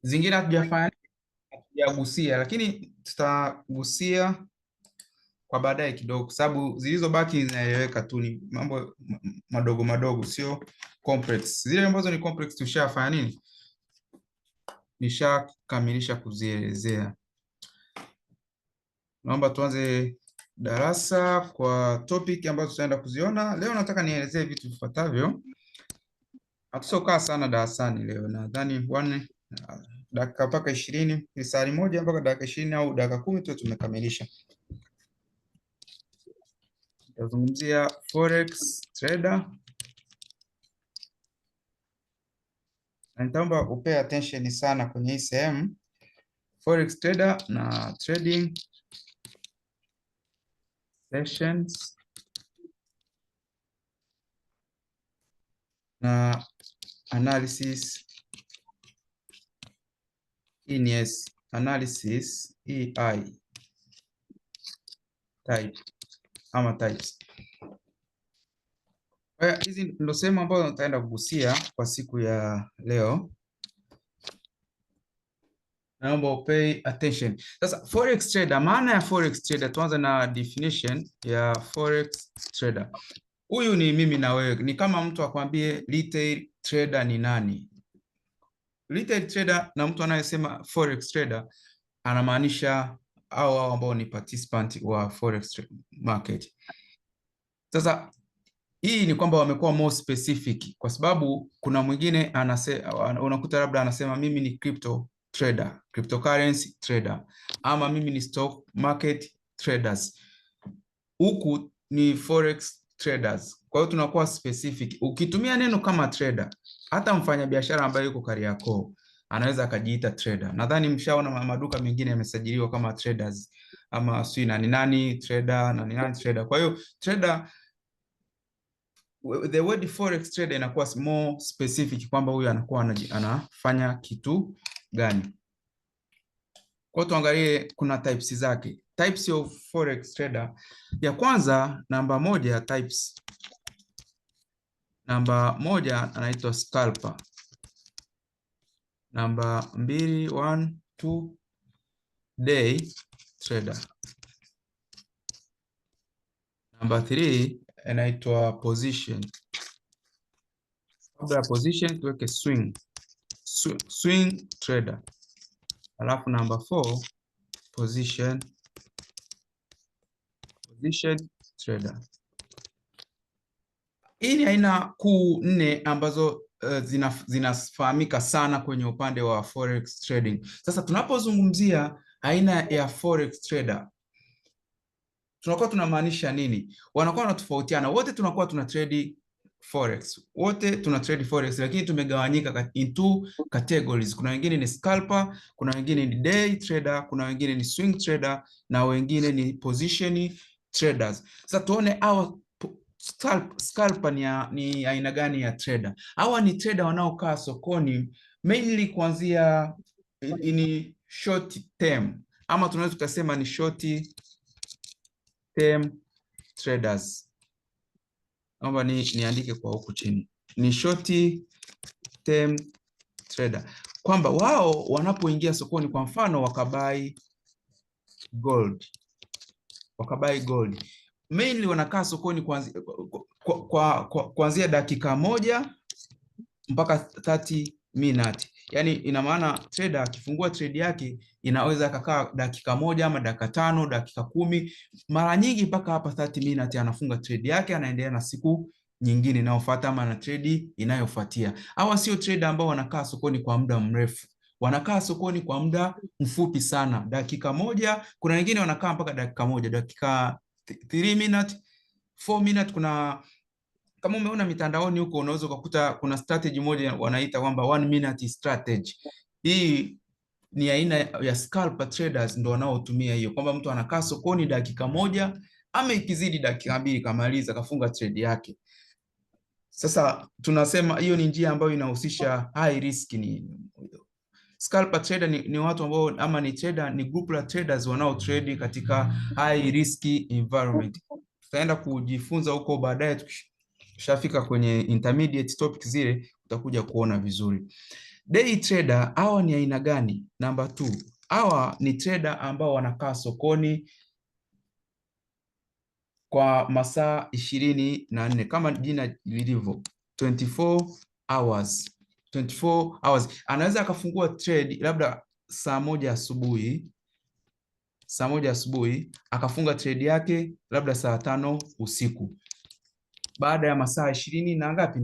Zingine hatujagusia, lakini tutagusia kwa baadaye kidogo, kwa sababu zilizobaki zinaeleweka tu, ni mambo madogo madogo, sio complex. Zile ambazo ni complex tushafanya nini, nishakamilisha kuzielezea. Naomba tuanze darasa kwa topic ambazo tutaenda kuziona leo. Nataka nielezee vitu vifuatavyo. Hatusokaa sana darasani leo, nadhani dakika mpaka 20, lisali moja mpaka dakika 20 au dakika 10 tu tumekamilisha. Tutazungumzia forex trader, na nitaomba upay attention sana kwenye hii sehemu. Forex trader na trading sessions na analysis. Hii ni analysis EI type ama types. Hizi ndio sehemu ambazo nitaenda kugusia kwa siku ya leo. Naomba pay attention. Sasa forex trader, maana ya forex trader, tuanze na definition ya forex trader. Huyu ni mimi na wewe, ni kama mtu akwambie retail trader ni nani. Retail trader na mtu anayesema forex trader anamaanisha hao ambao ni participant wa forex market. Sasa hii ni kwamba wamekuwa more specific, kwa sababu kuna mwingine unakuta labda anasema mimi ni crypto trader, cryptocurrency trader, ama mimi ni stock market traders. Huku ni forex traders. Kwa hiyo tunakuwa specific. Ukitumia neno kama trader, hata mfanyabiashara ambaye yuko Kariakoo anaweza akajiita trader. Nadhani mshaona maduka mengine yamesajiliwa kama traders, ama sio nani trader na nani trader. Kwa hiyo trader, the word forex trader inakuwa more specific kwamba huyu anakuwa anafanya kitu gani. Kwa tuangalie kuna types zake. Types of forex trader. Ya kwanza, namba moja, types. Namba moja anaitwa scalper. Namba 2 day trader. Namba 3 anaitwa position. Kabla ya position tuweke swing trader. Alafu namba 4 position trader. Hii ni aina kuu 4 ambazo zinafahamika sana kwenye upande wa forex trading. Sasa tunapozungumzia aina ya forex trader, tunakuwa tunamaanisha nini? Wanakuwa wanatofautiana. Wote tunakuwa tuna trade forex. Lakini tumegawanyika into categories. Kuna wengine ni scalper, kuna wengine ni day trader, kuna wengine ni swing trader, na wengine ni position traders. Sasa tuone hawa scalper ni aina gani ya trader. Hawa ni trader wanaokaa sokoni mainly kuanzia ni short term, ama tunaweza tukasema ni short term traders. Naomba niandike kwa huku chini, ni short term trader, kwamba wao wanapoingia sokoni, kwa mfano wakabai gold, mainly wanakaa sokoni kuanzia dakika 1 mpaka 30 minutes. Yani ina maana trader akifungua trade yake inaweza akakaa dakika 1 ama dakika 5, dakika 10, mara nyingi mpaka hapa 30 minutes anafunga trade yake, anaendelea na siku nyingine inayofuata ama na trade inayofuatia. Hawa sio trader ambao wanakaa sokoni kwa muda mrefu, wanakaa sokoni kwa muda mfupi sana, dakika 1. Kuna wengine wanakaa mpaka dakika 1, dakika 3 minutes, 4 minutes. Kuna kama umeona mitandaoni huko, unaweza kukuta kuna strategy moja wanaita kwamba 1 minute strategy. Hii ni aina ya scalper traders ndio wanaotumia hiyo, kwamba mtu anakaa sokoni dakika 1 ama ikizidi dakika 2 kamaliza, kafunga trade yake. Sasa tunasema hiyo ni njia ambayo inahusisha high risk. Ni scalper trader ni watu ambao, ama ni trader, ni group la traders wanao trade katika high risk environment. Tutaenda kujifunza huko baadaye, tukishafika kwenye intermediate topic zile utakuja kuona vizuri. Day trader hawa ni aina gani? Number 2, hawa ni trader ambao wanakaa sokoni kwa masaa 24 kama jina lilivyo, 24 hours. 24 hours. Anaweza akafungua trade labda saa moja asubuhi akafunga trade yake labda saa 5 usiku. Baada ya masaa 20 na ngapi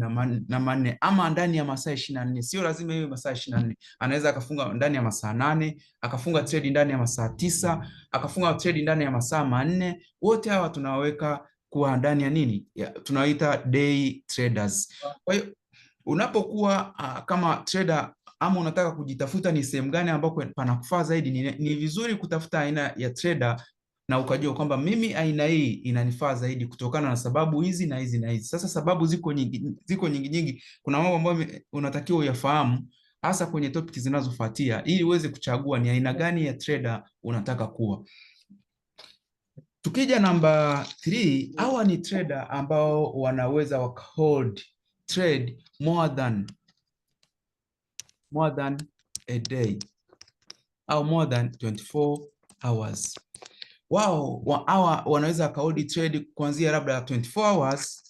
na manne, ama ndani ya masaa 24. Sio lazima iwe masaa 24. Anaweza akafunga ndani ya masaa 8, akafunga trade ndani ya masaa 9, akafunga trade ndani ya masaa 4. Wote hawa tunaweka kuwa ndani ya nini? Tunaita day traders. Kwa hiyo unapokuwa kama trader ama unataka kujitafuta ni sehemu gani ambako panakufaa zaidi, ni vizuri kutafuta aina ya trader na ukajua kwamba mimi aina hii inanifaa zaidi kutokana na sababu hizi na hizi na hizi. Sasa sababu ziko nyingi. Kuna mambo ambayo unatakiwa uyafahamu hasa kwenye topic zinazofuatia ili uweze kuchagua ni aina gani ya trader unataka kuwa. Tukija namba 3, hawa ni trader ambao wanaweza wakahold trade more than a day au more than 24 hours. Hawa wanaweza wakahold trade kuanzia labda 24 hours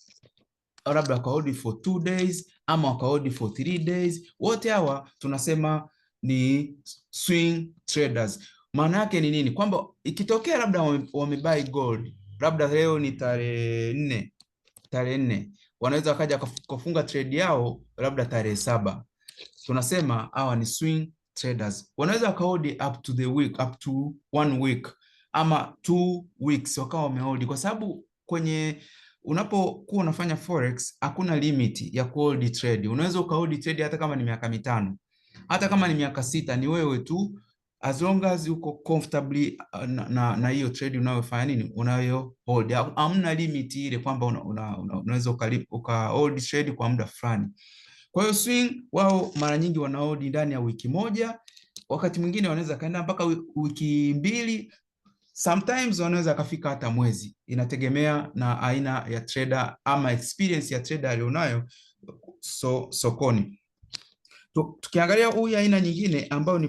au labda wakahold for 2 days ama wakahold for 3 days. Wote hawa tunasema ni swing traders. Maana yake ni nini? Kwamba ikitokea labda wamebuy gold, labda leo ni tarehe 4, wanaweza wakaja kufunga trade yao labda tarehe 7. Tunasema hawa ni swing traders. Wanaweza wakahold up to 1 week ama 2 weeks wakawa wamehold, kwa sababu kwenye unapokuwa unafanya forex hakuna limit ya kuhold trade. Unaweza ukahold trade hata kama ni miaka 5, hata kama ni miaka 6, ni wewe tu, as long as uko comfortably na hiyo trade unayofanya nini, unayo hold. Hamna limit ile kwamba unaweza ukahold trade kwa muda fulani. Kwa hiyo swing wao mara nyingi wanahold ndani ya wiki moja, wakati mwingine wanaweza kaenda mpaka wiki 2, sometimes wanaweza kafika hata mwezi. Inategemea na aina ya trader ama experience ya trader alionayo sokoni. Tukiangalia huyu aina nyingine ambayo ni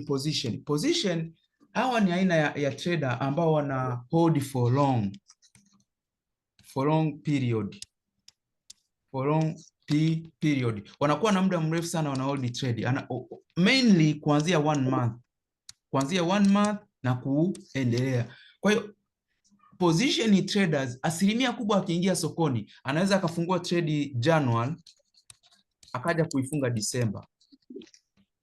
position, hawa ni aina ya trader ambao wana hold for long period. Wanakuwa na muda mrefu sana wana hold trade. Mainly kuanzia 1 month na kuendelea. Kwa hiyo position traders asilimia kubwa akiingia sokoni anaweza akafungua trade January akaja kuifunga December.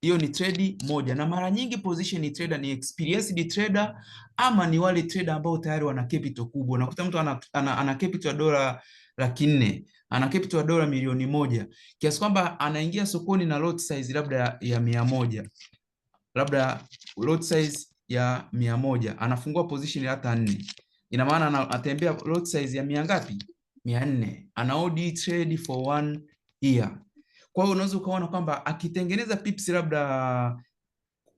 Hiyo ni trade moja, na mara nyingi position trader ni experienced trader ama ni wale trader ambao tayari wana capital kubwa. Unakuta mtu ana capital ya dola 400, ana capital ya dola milioni 1, kiasi kwamba anaingia sokoni na lot size labda ya 100, labda lot size ya 100, anafungua position hata 4. Ina maana anatembea lot size ya 100 ngapi? 400. Ana hold trade for 1 year. Kwa hiyo unaweza ukaona kwamba akitengeneza pips labda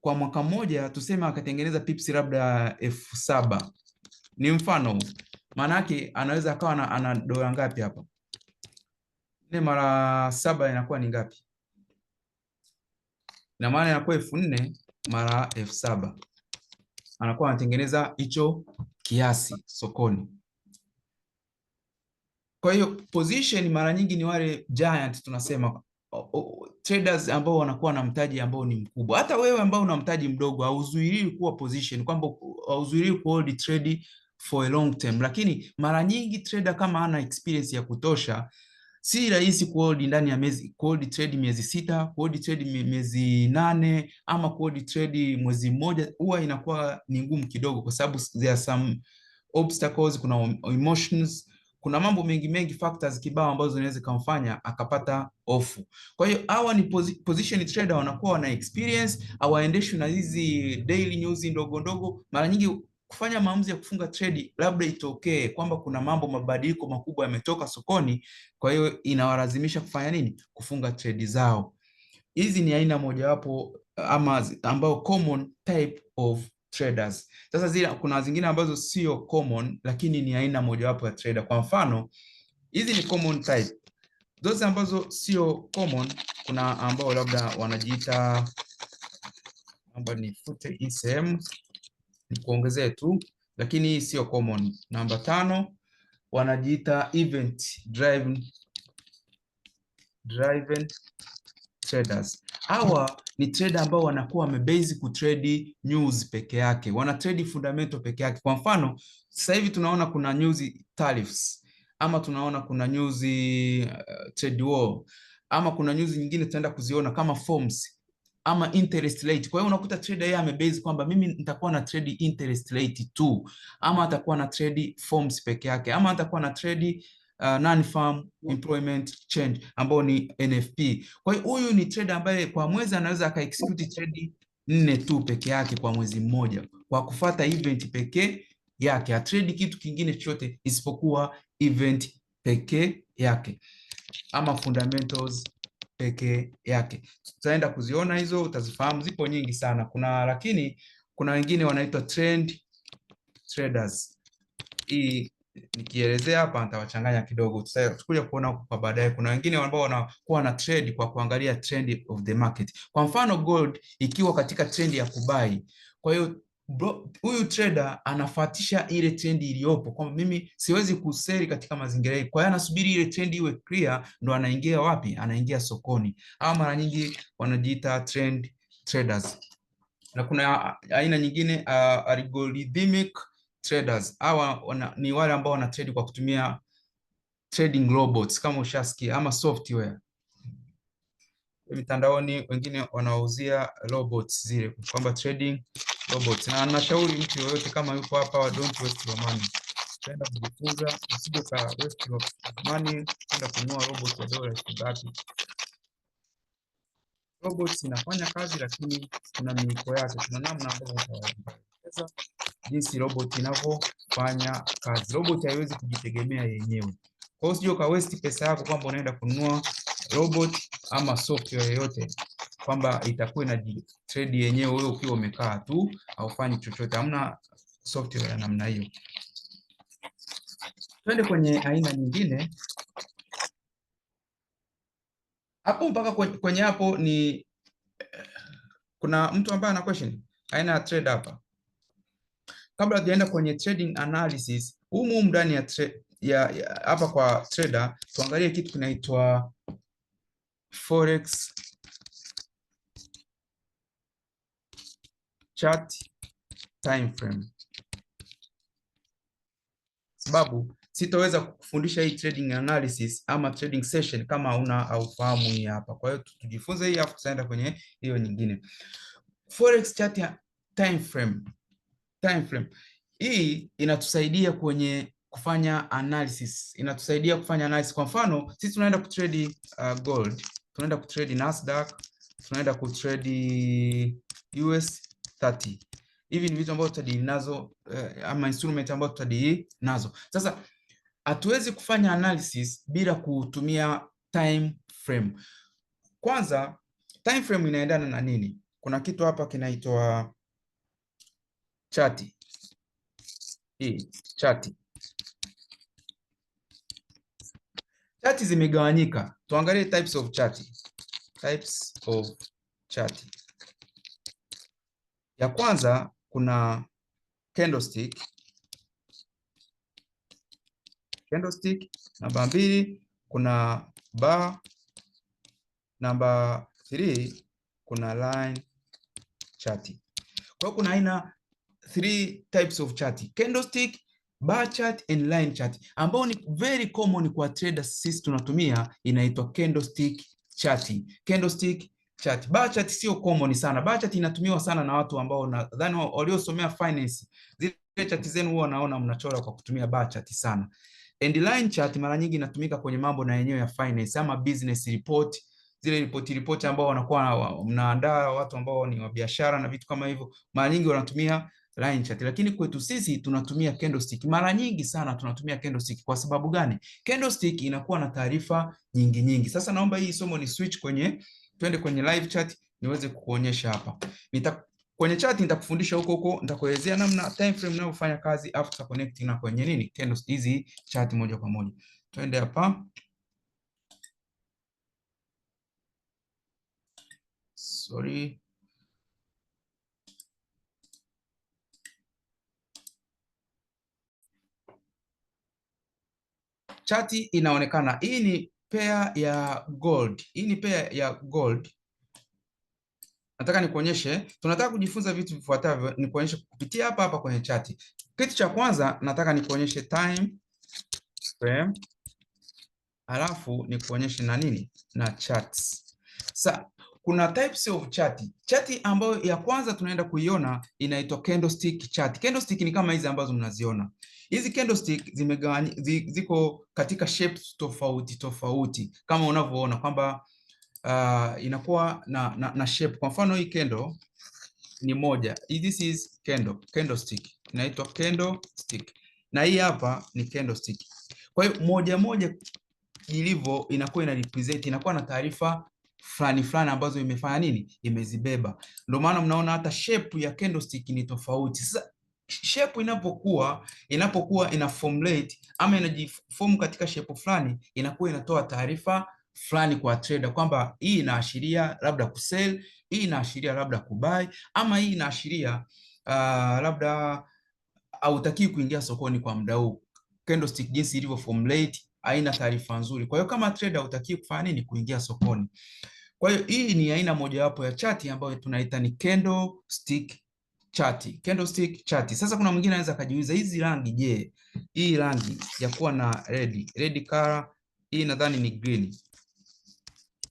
kwa mwaka mmoja, tuseme akatengeneza pips labda 7,000, ni mfano. Maana yake anaweza akawa ana dola ngapi hapa? 4 mara 7 inakuwa ni ngapi? Ina maana inakuwa 4,000 mara 7,000. Anakuwa anatengeneza hicho kiasi sokoni. Kwa hiyo position mara nyingi ni wale giant, tunasema traders ambao wanakuwa na mtaji ambao ni mkubwa. Hata wewe ambao una mtaji mdogo hauzuiliwi kuwa position, kwamba hauzuiliwi ku hold trade for a long term, lakini mara nyingi trader kama hana experience ya kutosha, si rahisi kuhold ndani ya kuhold trade miezi 6, kuhold trade miezi 8, ama kuhold trade mwezi mmoja. Huwa inakuwa ni ngumu kidogo, kwa sababu there are some obstacles, kuna emotions, kuna mambo mengi factors kibao ambazo zinaweza kumfanya akapata ofu. Kwa hiyo hawa ni position trader, wanakuwa wana experience, hawaendeshwi na hizi daily news ndogo. Mara nyingi kufanya maamuzi ya kufunga trade, labda itokee kwamba kuna mabadiliko makubwa yametoka sokoni, kwa hiyo inawalazimisha kufanya nini? Kufunga trade zao. Hizi ni aina mojawapo ama ambao common type of traders. Sasa kuna zingine ambazo sio common, lakini ni aina mojawapo ya trader. Kwa mfano, hizi ni common type. Zote ambazo sio common, kuna ambao labda wanajiita, naomba nifute hii sehemu nikuongezee tu, lakini hii sio common. Namba 5 wanajiita event driven traders. Hawa ni trader ambao wanakuwa wamebase kutrade news peke yake, wana trade fundamental peke yake. Kwa mfano sasa hivi tunaona kuna news tariffs, ama tunaona kuna news trade war, ama kuna news nyingine tutaenda kuziona kama forms ama interest rate. Kwa hiyo unakuta trader yeye amebase kwamba mimi nitakuwa na trade interest rate tu, ama atakuwa na trade forms peke yake, ama atakuwa na trade non-farm employment change ambao ni NFP. Kwa hiyo huyu ni trader ambaye kwa mwezi anaweza aka-execute trade 4 tu peke yake kwa mwezi mmoja, kwa kufuata event pekee yake, atrade kitu kingine chochote isipokuwa event pekee yake ama fundamentals pekee yake. Tutaenda kuziona hizo, utazifahamu, zipo nyingi sana. Lakini kuna wengine wanaitwa trend traders. Hii nikielezea hapa nitawachanganya kidogo, tutakuja kuona kwa baadaye. Kuna wengine ambao wanakuwa na trade kwa kuangalia trend of the market. Kwa mfano gold ikiwa katika trend ya kubai, kwa hiyo huyu trader anafuatisha ile trend iliyopo, kwamba mimi siwezi kuseli katika mazingira hii. Kwa hiyo anasubiri ile trend iwe clear ndo anaingia wapi? Anaingia sokoni. Au mara nyingi wanajiita trend traders. Na kuna aina nyingine algorithmic traders. Hawa ni wale ambao wana trade kwa kutumia trading robots kama ushasikia, ama software mitandaoni. Wengine wanauzia robots zile, kwamba trading robots. Na nashauri mtu yoyote kama yuko hapa, don't waste your money, kwenda kujifunza, usije ka waste your money kwenda kununua robot ya dola ngapi. Robots inafanya kazi, lakini kuna miiko yake, kuna namna ambavyo utaeleza jinsi robot inavyofanya kazi. Robot haiwezi kujitegemea yenyewe. Kwa hiyo usije ka waste pesa yako kwamba unaenda kununua robot ama software yoyote, kwamba itakuwa ina trade yenyewe wewe ukiwa umekaa tu haufanyi chochote. Hamna software ya namna hiyo. Twende kwenye aina nyingine. Hapo mpaka kwenye hapo ni kuna mtu ambaye ana question aina ya trade hapa. Kabla tujaenda kwenye trading analysis, humu ndani ya hapa kwa trader, tuangalie kitu kinaitwa forex chart time frame. Sababu sitaweza kufundisha hii trading analysis ama trading session kama haufahamu hii hapa. Kwa hiyo tujifunze hii, afu tutaenda kwenye hiyo nyingine. Forex chart ya time frame. Hii inatusaidia kwenye kufanya analysis. Kwa mfano, sisi tunaenda kutrade gold, tunaenda kutrade Nasdaq, tunaenda kutrade US 30. Hivi ni vitu ambavyo tutadili nazo ama instrument ambazo tutadili nazo. Sasa hatuwezi kufanya analysis bila kutumia time frame. Kwanza, time frame inaendana na nini? Kuna kitu hapa kinaitwa chati. Hii chati. Chati zimegawanyika. Tuangalie types of chati. Ya kwanza kuna candlestick. Namba 2 kuna bar. Namba 3 kuna line chart. Kwa hiyo kuna aina 3 types of chart: candlestick, bar chart and line chart, ambao ni very common kwa traders. Sisi tunatumia inaitwa candlestick chart. Bar chart sio common sana. Bar chart inatumiwa sana na watu ambao nadhani waliosomea finance. Zile chart zenu huwa naona mnachora kwa kutumia bar chart sana. And line chart mara nyingi inatumika kwenye mambo na yenyewe ya finance ama business report. Zile report ambao wanakuwa mnaandaa watu ambao ni wa biashara na vitu kama hivyo, mara nyingi wanatumia line chart. Lakini kwetu sisi tunatumia candlestick. Mara nyingi sana tunatumia candlestick. Kwa sababu gani? Candlestick inakuwa na taarifa nyingi. Sasa naomba hii somo ni switch twende kwenye live chat niweze kukuonyesha hapa. Kwenye chat nitakufundisha huko, nitakuelezea namna time frame inayofanya kazi, after connecting na kwenye nini candles hizi chat moja kwa moja. Twende hapa. sorry. Chati inaonekana. Hii ni pair ya gold. Hii ni pair ya gold. Nataka nikuonyeshe, tunataka kujifunza vitu vifuatavyo, nikuonyeshe kupitia hapa hapa kwenye chati. Kitu cha kwanza nataka nikuonyeshe time frame, alafu nikuonyeshe na nini na charts. Sasa kuna types of chati. Chati ambayo ya kwanza tunaenda kuiona inaitwa candlestick chart. Candlestick ni kama hizi ambazo mnaziona. Hizi candlestick zimegawanyika, ziko katika shapes tofauti tofauti kama unavyoona kwamba inakuwa na shape. Kwa mfano hii candle ni moja. This is candlestick. Inaitwa candlestick. Na hii hapa ni candlestick. Kwa hiyo moja moja ilivyo inakuwa ina represent, inakuwa na taarifa fulani fulani ambazo imefanya nini? Imezibeba. Ndio maana mnaona hata shape ya candlestick ni tofauti. Sasa shape inapokuwa ina formulate ama inajiform katika shape fulani, inakuwa inatoa taarifa fulani kwa trader kwamba hii inaashiria labda kusell, hii inaashiria labda kubuy, ama hii inaashiria labda hautaki kuingia sokoni kwa muda huu. Candlestick jinsi ilivyo formulate haina taarifa nzuri. Kwa hiyo kama trader hutaki kufanya nini? Kuingia sokoni. Kwa hiyo hii ni aina mojawapo ya chati ambayo tunaita ni candlestick chati. Candlestick chati. Sasa kuna mwingine anaweza kujiuliza hizi rangi, je, hii rangi ya kuwa na red color, hii nadhani ni green.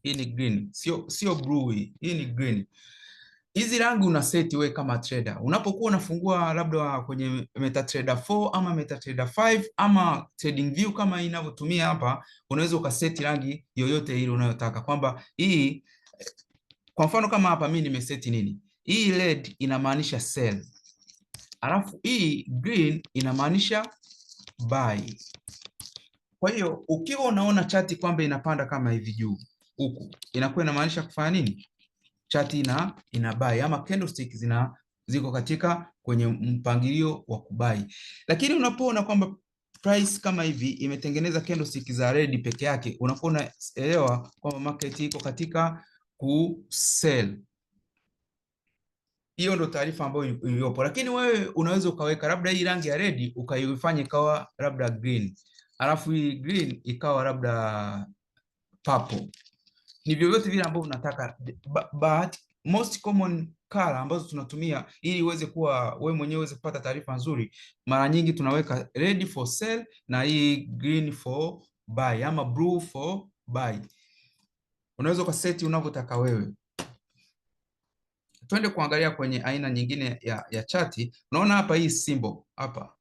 Hii ni green. Sio blue hii ni green. Hizi rangi una set wewe kama trader. Unapokuwa unafungua labda kwenye MetaTrader 4 ama MetaTrader 5 ama TradingView kama inavyotumia hapa, unaweza ukaseti rangi yoyote ile unayotaka, kwamba hii kwa mfano kama hapa mimi nimeseti nini? Hii red inamaanisha sell. Alafu hii green inamaanisha buy. Kwa hiyo ukiwa unaona chati kwamba inapanda kama hivi juu huku, inakuwa inamaanisha kufanya nini? Chati ina buy ama candlestick ziko katika kwenye mpangilio wa kubuy. Lakini unapoona kwamba price kama hivi imetengeneza candlestick za red peke yake, unakuwa unaelewa kwamba market iko katika ku sell. Hiyo ndo taarifa ambayo iliyopo. Lakini wewe unaweza ukaweka labda hii rangi ya red ukaifanya ikawa labda green, alafu hii green ikawa labda purple. Ni vyovyote vile ambavyo unataka, but most common color ambazo tunatumia ili uweze kuwa wewe mwenyewe uweze kupata taarifa nzuri, mara nyingi tunaweka red for sell na hii green for buy ama blue for buy. Unaweza ukaseti unavyotaka wewe. Twende kuangalia kwenye aina nyingine ya chati. Unaona hapa hii symbol hapa,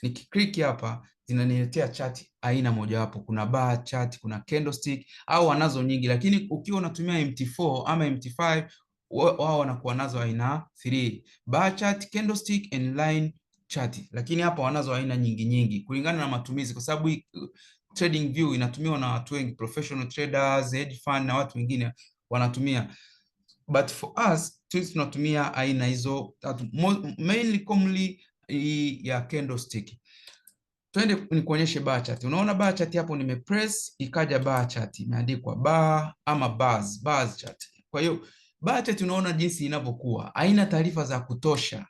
nikiklik hapa zinaniletea chati aina mojawapo. Kuna bar chart, kuna candlestick au wanazo nyingi, lakini ukiwa unatumia MT4 ama MT5 wao wanakuwa nazo aina 3: bar chart, candlestick and line chart. Lakini hapa wanazo aina nyingi kulingana na matumizi, kwa sababu TradingView inatumiwa na watu wengi, professional traders, hedge fund na watu wengine wanatumia. But for us tunatumia aina hizo tatu, mainly commonly ya candlestick. Twende nikuonyeshe bar chart. Unaona bar chart hapo, nimepress ikaja bar chart imeandikwa bar ama bars chart. Kwa hiyo bar chart unaona jinsi inavyokuwa, haina taarifa za kutosha.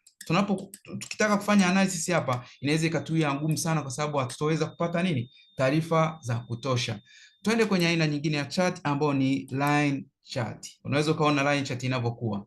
Tukitaka kufanya analysis hapa inaweza ikatuia ngumu sana, kwa sababu hatutoweza kupata nini? Taarifa za kutosha. Twende kwenye aina nyingine ya chart ambayo ni line chart. Unaweza ukaona line chart inavyokuwa.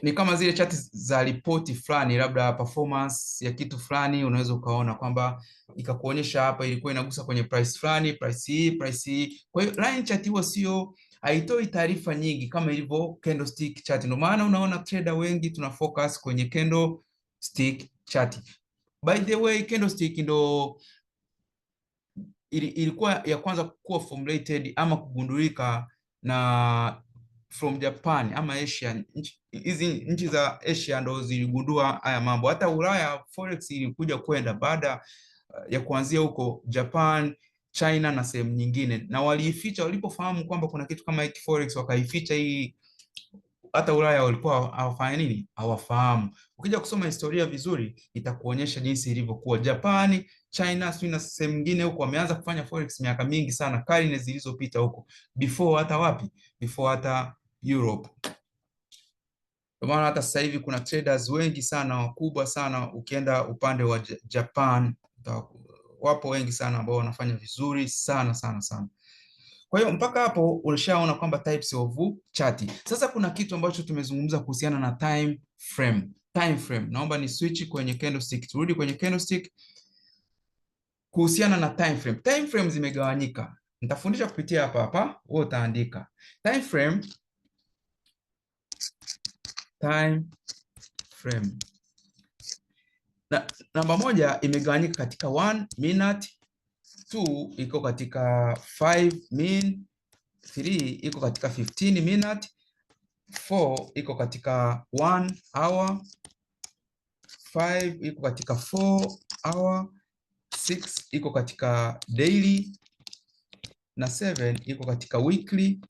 Ni kama zile chati za ripoti fulani, labda performance ya kitu fulani, unaweza ukaona kwamba ikakuonyesha hapa ilikuwa inagusa kwenye price fulani, price hii. Kwa hiyo line chart huwa haitoi taarifa nyingi kama ilivyo candlestick chart. Ndio maana unaona trader wengi tuna focus kwenye candlestick chart. By the way, candlestick ndo ilikuwa ya kwanza kuwa formulated ama kugundulika na from Japan ama Asia. Hizi nchi za Asia ndo ziligundua haya mambo. Hata Ulaya forex ilikuja kwenda baada ya kuanzia huko Japan, China na sehemu nyingine, na waliificha. Walipofahamu kwamba kuna kitu kama hiki forex, wakaificha hii. Hata Ulaya walikuwa hawafanya nini? Hawafahamu. Ukija kusoma historia vizuri itakuonyesha jinsi ilivyokuwa. Japan, China, na sehemu nyingine huko wameanza kufanya forex miaka mingi sana, karne zilizopita huko, before hata wapi? Before hata Europe. Kwa maana hata sasa hivi kuna traders wengi sana wakubwa sana, ukienda upande wa Japan wapo wengi sana ambao wanafanya vizuri sana sana sana. Kwa hiyo mpaka hapo ulishaona kwamba types of chart. Sasa kuna kitu ambacho tumezungumza kuhusiana na time frame. Time frame. Naomba ni switch kwenye candlestick. Turudi kwenye candlestick. Kuhusiana na time frame. Time frame zimegawanyika. Nitafundisha kupitia hapa hapa, wewe utaandika. Time frame. Time frame. Namba moja imegawanyika katika 1 minute, 2 iko katika 5 min, 3 iko katika 15 minute, 4 iko katika 1 hour, 5 iko katika 4 hour, 6 iko katika daily na 7 iko katika weekly,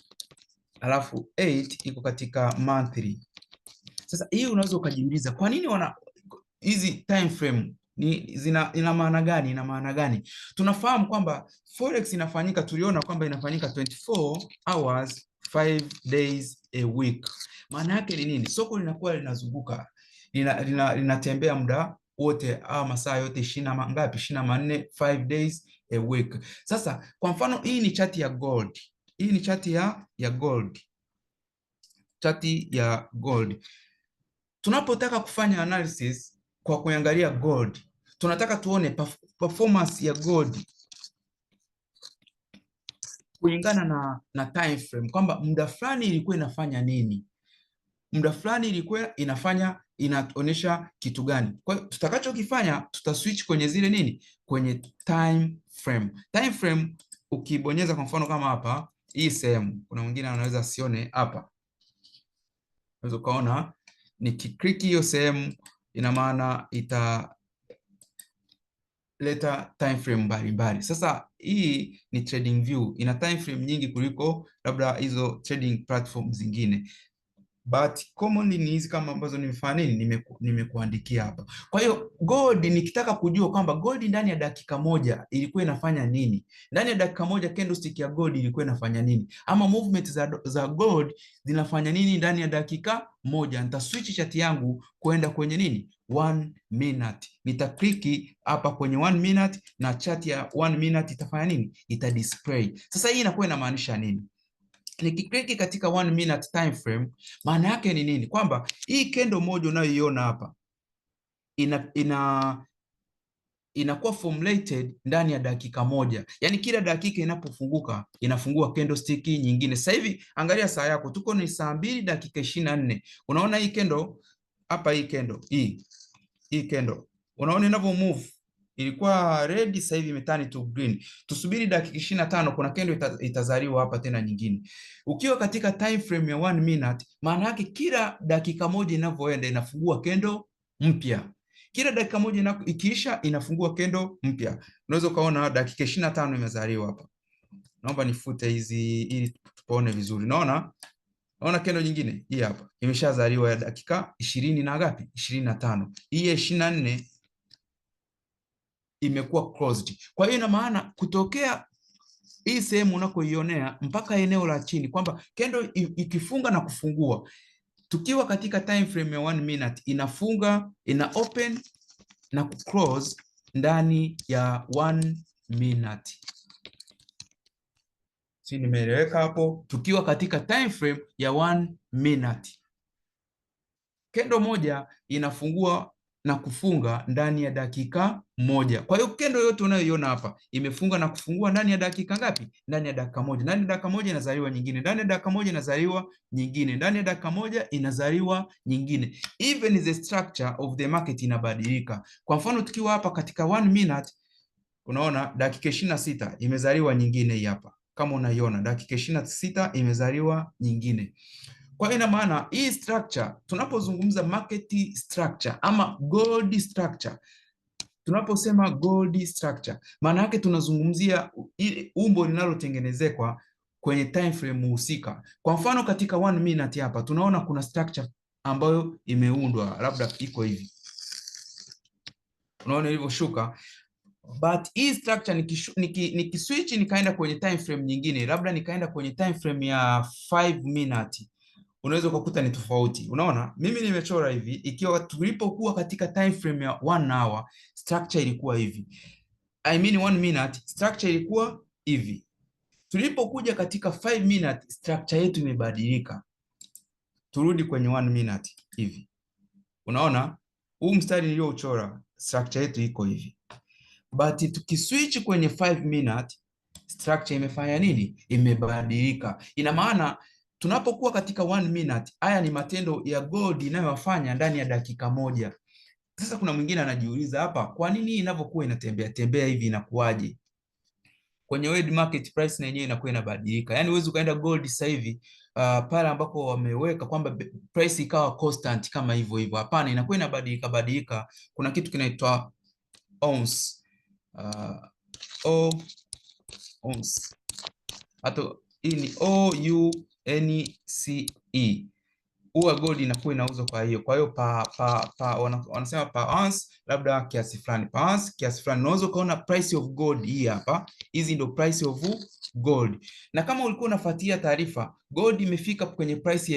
alafu 8 iko katika monthly. Sasa hii unaweza ukajiuliza kwa nini hizi time frame ina maana gani? Ina maana gani? Tunafahamu kwamba forex inafanyika, tuliona kwamba inafanyika 24 hours 5 days a week. Maana yake ni nini? Soko linakuwa linazunguka, linatembea muda wote au masaa yote 20 ngapi? 24, 5 days a week. Sasa kwa mfano hii ni chati ya gold. Hii ni chati ya gold. Chati ya gold. Tunapotaka kufanya analysis kwa kuangalia gold, tunataka tuone performance ya gold kulingana na time frame, kwamba muda fulani ilikuwa inafanya nini, muda fulani ilikuwa inaonyesha kitu gani. Kwa hiyo tutakachokifanya tutaswitch kwenye zile nini, kwenye time frame. Time frame ukibonyeza kwa mfano kama hapa hii sehemu, kuna mwingine anaweza asione hapa, unaweza kaona nikiklik hiyo sehemu, ina maana italeta time frame mbalimbali. Sasa hii ni trading view, ina time frame nyingi kuliko labda hizo trading platform zingine, but commonly ni hizi kama ambazo nimefanya nini, nimekuandikia hapa. Kwa hiyo gold, nikitaka kujua kwamba gold ndani ya dakika moja ilikuwa inafanya nini, ndani ya dakika moja candlestick ya gold ilikuwa inafanya nini, ama movement za gold zinafanya nini ndani ya dakika moja, nitaswitch chart yangu kwenda kwenye nini, 1 minute. Nitakliki hapa kwenye 1 minute na chart ya 1 minute itafanya nini, itadisplay. Sasa hii inakuwa inamaanisha nini? Nikikliki katika 1 minute time frame, maana yake ni nini? Kwamba hii candle moja unayoiona hapa inakuwa formulated ndani ya dakika moja. Yaani kila dakika inapofunguka inafungua candlestick nyingine. Sasa hivi angalia saa yako, tuko ni saa 2 dakika 24. Unaona hii candle hapa, hii candle hii candle unaona inavyo move, ilikuwa red, sasa hivi imetani to green. Tusubiri dakika 25, kuna candle itazaliwa hapa tena nyingine. Ukiwa katika time frame ya 1 minute, maana yake kila dakika moja inavyoenda inafungua candle mpya. Kila dakika moja ikiisha inafungua candle mpya. Unaweza kaona dakika 25 imezaliwa hapa. Naomba nifute hizi ili tuone vizuri. Naona candle nyingine hii hapa imeshazaliwa ya dakika 20 na ngapi? 25. Hii ya 24 imekuwa closed. Kwa hiyo ina maana kutokea hii sehemu unakoionea mpaka eneo la chini, kwamba candle ikifunga na kufungua, tukiwa katika time frame ya 1 minute, inafunga, ina open na close ndani ya 1 minute. Si nimeeleweka hapo? Tukiwa katika time frame ya 1 minute, candle moja inafungua na kufunga ndani ya dakika moja. Kwa hiyo candle yote unayoiona hapa imefunga na kufungua ndani ya dakika ngapi? Ndani ya dakika moja. Ndani ya dakika moja inazaliwa nyingine, ndani ya dakika moja inazaliwa nyingine, ndani ya dakika moja inazaliwa nyingine. Even the structure of the market inabadilika. Kwa mfano tukiwa hapa katika 1 minute, unaona dakika 26 imezaliwa nyingine hii hapa. Kama unaiona dakika 26 imezaliwa nyingine. Kwa ina maana hii structure, tunapozungumza market structure ama gold structure, tunaposema gold structure, maana yake tunazungumzia ile umbo linalotengenezekwa kwenye time frame husika. Kwa mfano katika 1 minute hapa tunaona kuna structure ambayo imeundwa, labda iko hivi, unaona ilivyoshuka. But hii structure nikiswitch nikaenda kwenye time frame nyingine, labda nikaenda kwenye time frame ya 5 minute, unaweza kukuta ni tofauti. Unaona, mimi nimechora hivi, ikiwa tulipokuwa katika time frame ya 1 hour, structure ilikuwa hivi. I mean 1 minute, structure ilikuwa hivi. Tulipokuja katika 5 minute, structure yetu imebadilika. Turudi kwenye 1 minute hivi. Unaona, huu mstari niliochora, structure yetu iko hivi. But tukiswitch kwenye 5 minute, structure imefanya nini? Imebadilika. Ina maana tunapokuwa katika 1 minute, haya ni matendo ya gold inayofanya ndani ya dakika moja. Sasa kuna mwingine anajiuliza hapa, kwa nini inavyokuwa inatembea tembea hivi inakuwaje? Kwenye world market price na yenyewe inakuwa inabadilika. Yaani huwezi ukaenda gold sasa hivi pale ambako wameweka kwamba price ikawa constant kama hivyo hivyo. Hapana, inakuwa inabadilika badilika. Kuna kitu kinaitwa ounce. Ounce. Hata hii ni OUNCE. Huwa gold inakuwa inauzwa kwa hiyo. Kwa hiyo wanasema per ounce labda kiasi fulani, per ounce kiasi fulani. Unaweza kuona price of gold hii hapa. Hizi ndio price of gold. Na kama ulikuwa unafuatia taarifa, gold imefika kwenye price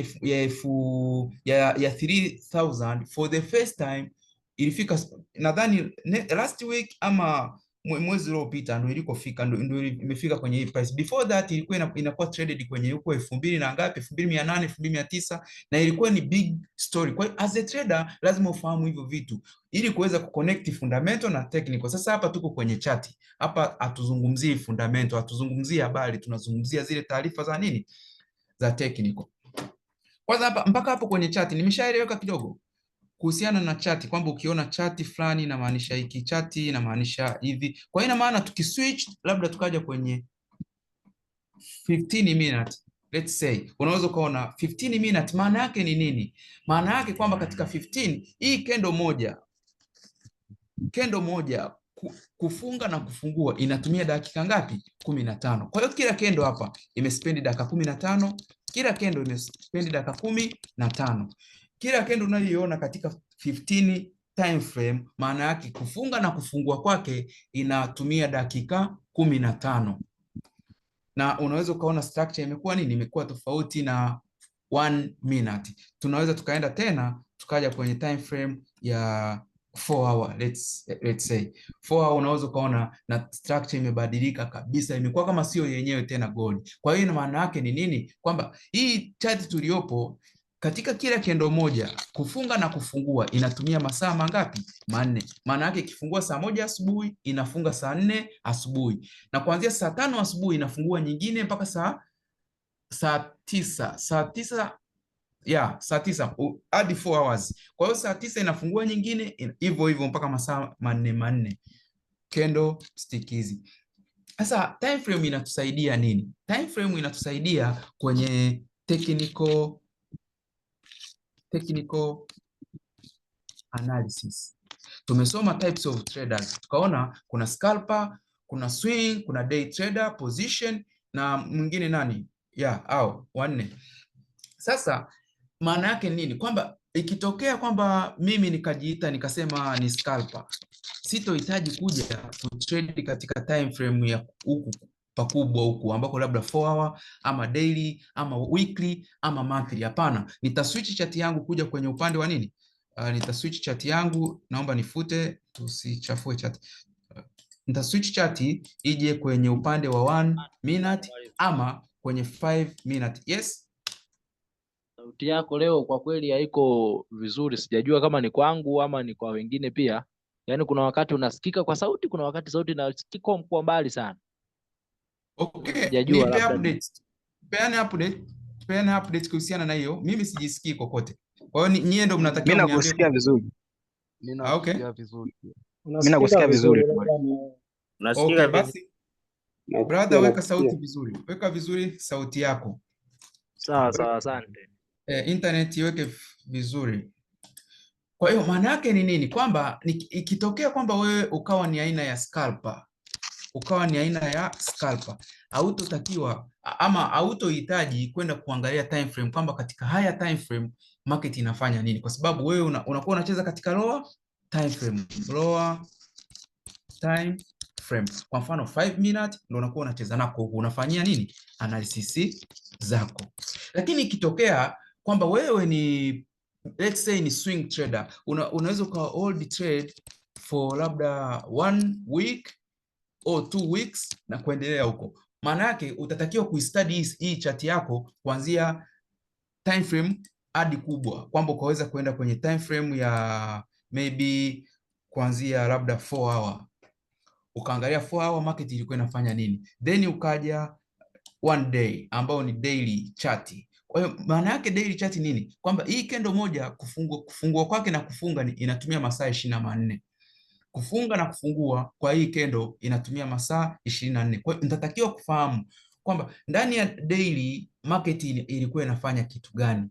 ya 3000 for the first time. Ilifika nadhani last week ama mwezi uliopita ndio ilikofika, ndio imefika kwenye hii price. Before that ilikuwa inakuwa traded kwenye huko 2000 na ngapi, 2800, 2900, na ilikuwa ni big story. Kwa hiyo as a trader lazima ufahamu hivyo vitu ili kuweza kuconnect fundamental na technical. Sasa hapa tuko kwenye chati. Hapa hatuzungumzii fundamental, hatuzungumzii habari, tunazungumzia zile taarifa za nini? Za technical. Kwanza hapa mpaka hapo kwenye chati nimeshaeleweka kidogo kuhusiana na chati, kwamba ukiona chati fulani inamaanisha hiki, chati inamaanisha hivi. Kwa hiyo ina maana tukiswitch labda tukaja kwenye 15 minutes, let's say, unaweza ukaona 15 minutes maana yake ni nini? Maana yake kwamba katika 15 hii kendo moja kufunga na kufungua inatumia dakika ngapi? 15. Kwa hiyo kila kendo hapa imespendi dakika 15, kila kendo imespendi dakika 15. Kila kendo unayoiona katika 15 time frame maana yake kufunga na kufungua kwake inatumia dakika 15. Na unaweza ukaona structure imekuwa nini? Imekuwa tofauti na 1 minute. Tunaweza tukaenda tena tukaja kwenye time frame ya 4 hour, let's say 4 hour, unaweza ukaona na structure imebadilika kabisa, imekuwa kama sio yenyewe tena gold. Kwa hiyo maana yake ni nini? Kwamba hii chart tuliopo katika kila kendo moja kufunga na kufungua inatumia masaa mangapi? 4. Maana yake ikifungua saa 1 asubuhi inafunga saa 4 asubuhi, na kuanzia saa 5 asubuhi inafungua nyingine mpaka saa 9 saa 9 hadi 4 hours. Kwa hiyo saa 9 inafungua nyingine, hivyo hivyo mpaka masaa 4 candlestick hizi. Sasa time frame inatusaidia nini? Time frame inatusaidia kwenye technical analysis. Tumesoma types of traders, tukaona kuna scalper, kuna swing, kuna day trader, position na mwingine nani? Au wanne. Sasa maana yake nini? Kwamba ikitokea kwamba mimi nikajiita nikasema ni scalper, sitohitaji kuja kutrade katika time frame ya huku pakubwa huku ambako labda 4 hour ama daily ama weekly ama monthly. Hapana, nitaswitch chati yangu kuja kwenye upande wa nini? Nitaswitch chati yangu, naomba nifute tusichafue chati. Nitaswitch chati ije kwenye upande wa 1 minute ama kwenye 5 minute. Yes. Sauti yako leo kwa kweli haiko vizuri, sijajua kama ni kwangu ama ni kwa wengine pia. Yaani kuna wakati unasikika kwa sauti, kuna wakati sauti inasikika kwa mbali sana. Okay, sijajua nipe labda update. Peana update kuhusiana na hiyo. Mimi sijisikii kokote. Kwa hiyo nyie ndio mnatakiwa mniambie. Mimi nakusikia vizuri. Ninakusikia vizuri. Mimi nakusikia vizuri. Okay, basi brother, weka sauti vizuri. Weka vizuri sauti yako. Sawa, asante. Internet iweke vizuri. Kwa hiyo maana yake ni nini? Kwamba ikitokea kwamba wewe ukawa ni aina ya scalper, hautotakiwa ama hautohitaji kwenda kuangalia time frame kwamba katika haya time frame market inafanya nini, kwa sababu wewe unakuwa unacheza katika lower time frame. Kwa mfano 5 minute ndio unakuwa unacheza nako, unafanyia nini? Analysis zako. Lakini ikitokea kwamba wewe ni let's say ni swing trader, unaweza uka hold trade for labda 1 week or 2 weeks na kuendelea huko. Maana yake utatakiwa kuistudy hii chart yako kuanzia time frame hadi kubwa, kwamba ukaweza kuenda kwenye time frame ya maybe kuanzia labda 4 hour, ukaangalia 4 hour market ilikuwa inafanya nini, then ukaja 1 day ambao ni daily chart. Kwa hiyo maana yake daily chart nini? Kwamba hii kendo moja kufungua kwake na kufunga inatumia masaa 24. Kufunga na kufungua kwa hii kendo inatumia masaa 24. Kwa hiyo nitatakiwa kufahamu kwamba ndani ya daily market ilikuwa inafanya kitu gani,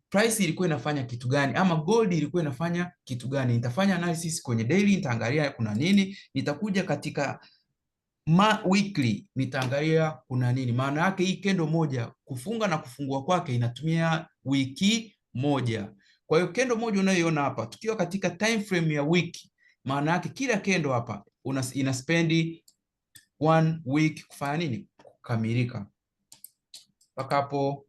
price ilikuwa inafanya kitu gani, ama gold ilikuwa inafanya kitu gani. Nitafanya analysis kwenye daily, nitaangalia kuna nini. Nitakuja katika weekly, nitaangalia kuna nini. Maana yake hii kendo moja kufunga na kufungua kwake inatumia wiki moja. Kwa hiyo kendo moja unayoiona hapa, tukiwa katika time frame ya wiki, maana yake kila kendo hapa ina spend 1 week kufanya nini, kukamilika. Mpaka hapo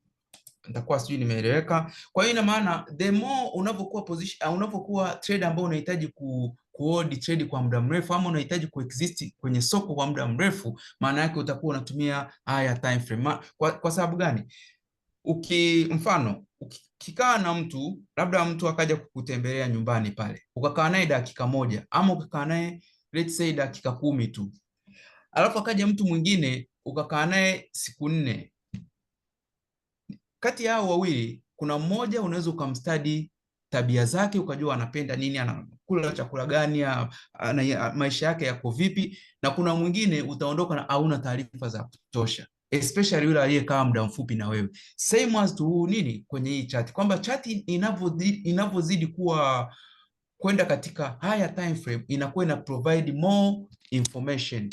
nitakuwa sijui nimeeleweka. Kwa hiyo ina maana the more unavyokuwa position, unavyokuwa trader ambao unahitaji kuhold trade kwa muda mrefu, ama unahitaji kuexist kwenye soko kwa muda mrefu, maana yake utakuwa unatumia haya time frame. Kwa sababu gani? Mfano ukikaa na mtu, labda mtu akaja kukutembelea nyumbani pale, ukakaa naye dakika moja, ama ukakaa naye let's say dakika 10 tu, alafu akaja mtu mwingine ukakaa naye siku 4. Kati yao wawili kuna mmoja unaweza ukamstudy tabia zake, ukajua anapenda nini, anakula chakula gani, maisha yake yako vipi, na kuna mwingine utaondoka na hauna taarifa za kutosha, especially yule aliyekaa muda mfupi na wewe. Same as to nini kwenye hii chart, kwamba chart inavyozidi kuwa kwenda katika higher time frame inakuwa ina provide more information,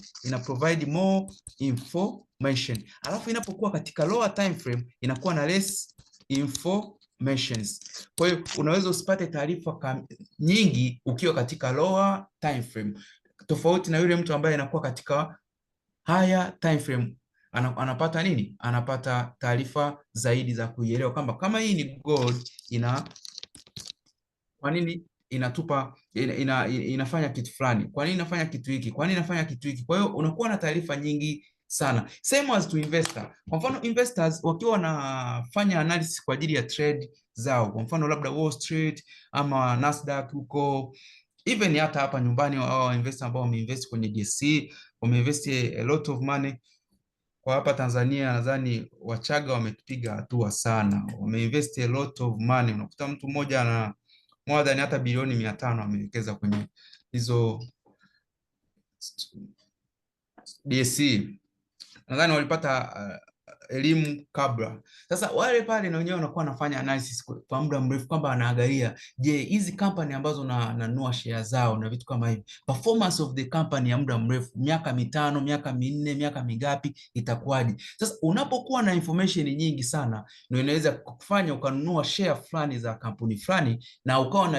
alafu inapokuwa katika lower time frame inakuwa na less informations. Kwa hiyo unaweza usipate taarifa nyingi ukiwa katika lower time frame, tofauti na yule mtu ambaye anakuwa katika higher time frame. Anapata nini? Anapata taarifa zaidi za kuielewa kwamba kama hii ni gold, kwa nini inatupa inafanya kitu fulani, kwa nini inafanya kitu hiki, kwa nini inafanya kitu hiki. Kwa hiyo unakuwa na taarifa nyingi sana. Same as to investor. Kwa mfano investors wakiwa wanafanya analysis kwa ajili ya trade zao, kwa mfano labda Wall Street ama Nasdaq huko, even hata hapa nyumbani, wao investors ambao wameinvest kwenye DSE wameinvest a lot of money. Kwa hapa Tanzania nadhani Wachaga wamepiga hatua sana, wameinvest a lot of money. Unakuta mtu mmoja ana more than hata bilioni 500 amewekeza kwenye hizo DSE. Nadhani walipata elimu kabla. Sasa wale pale na wenyewe wanakuwa wanafanya analysis kwa muda mrefu, kwamba anaangalia, je, hizi company ambazo nanunua share zao na vitu kama hivi, performance of the company ya muda mrefu, miaka 5, miaka 4, miaka mingapi, itakuwaje? Sasa unapokuwa na information nyingi sana, ndio inaweza kufanya ukanunua share fulani za kampuni fulani, na ukawa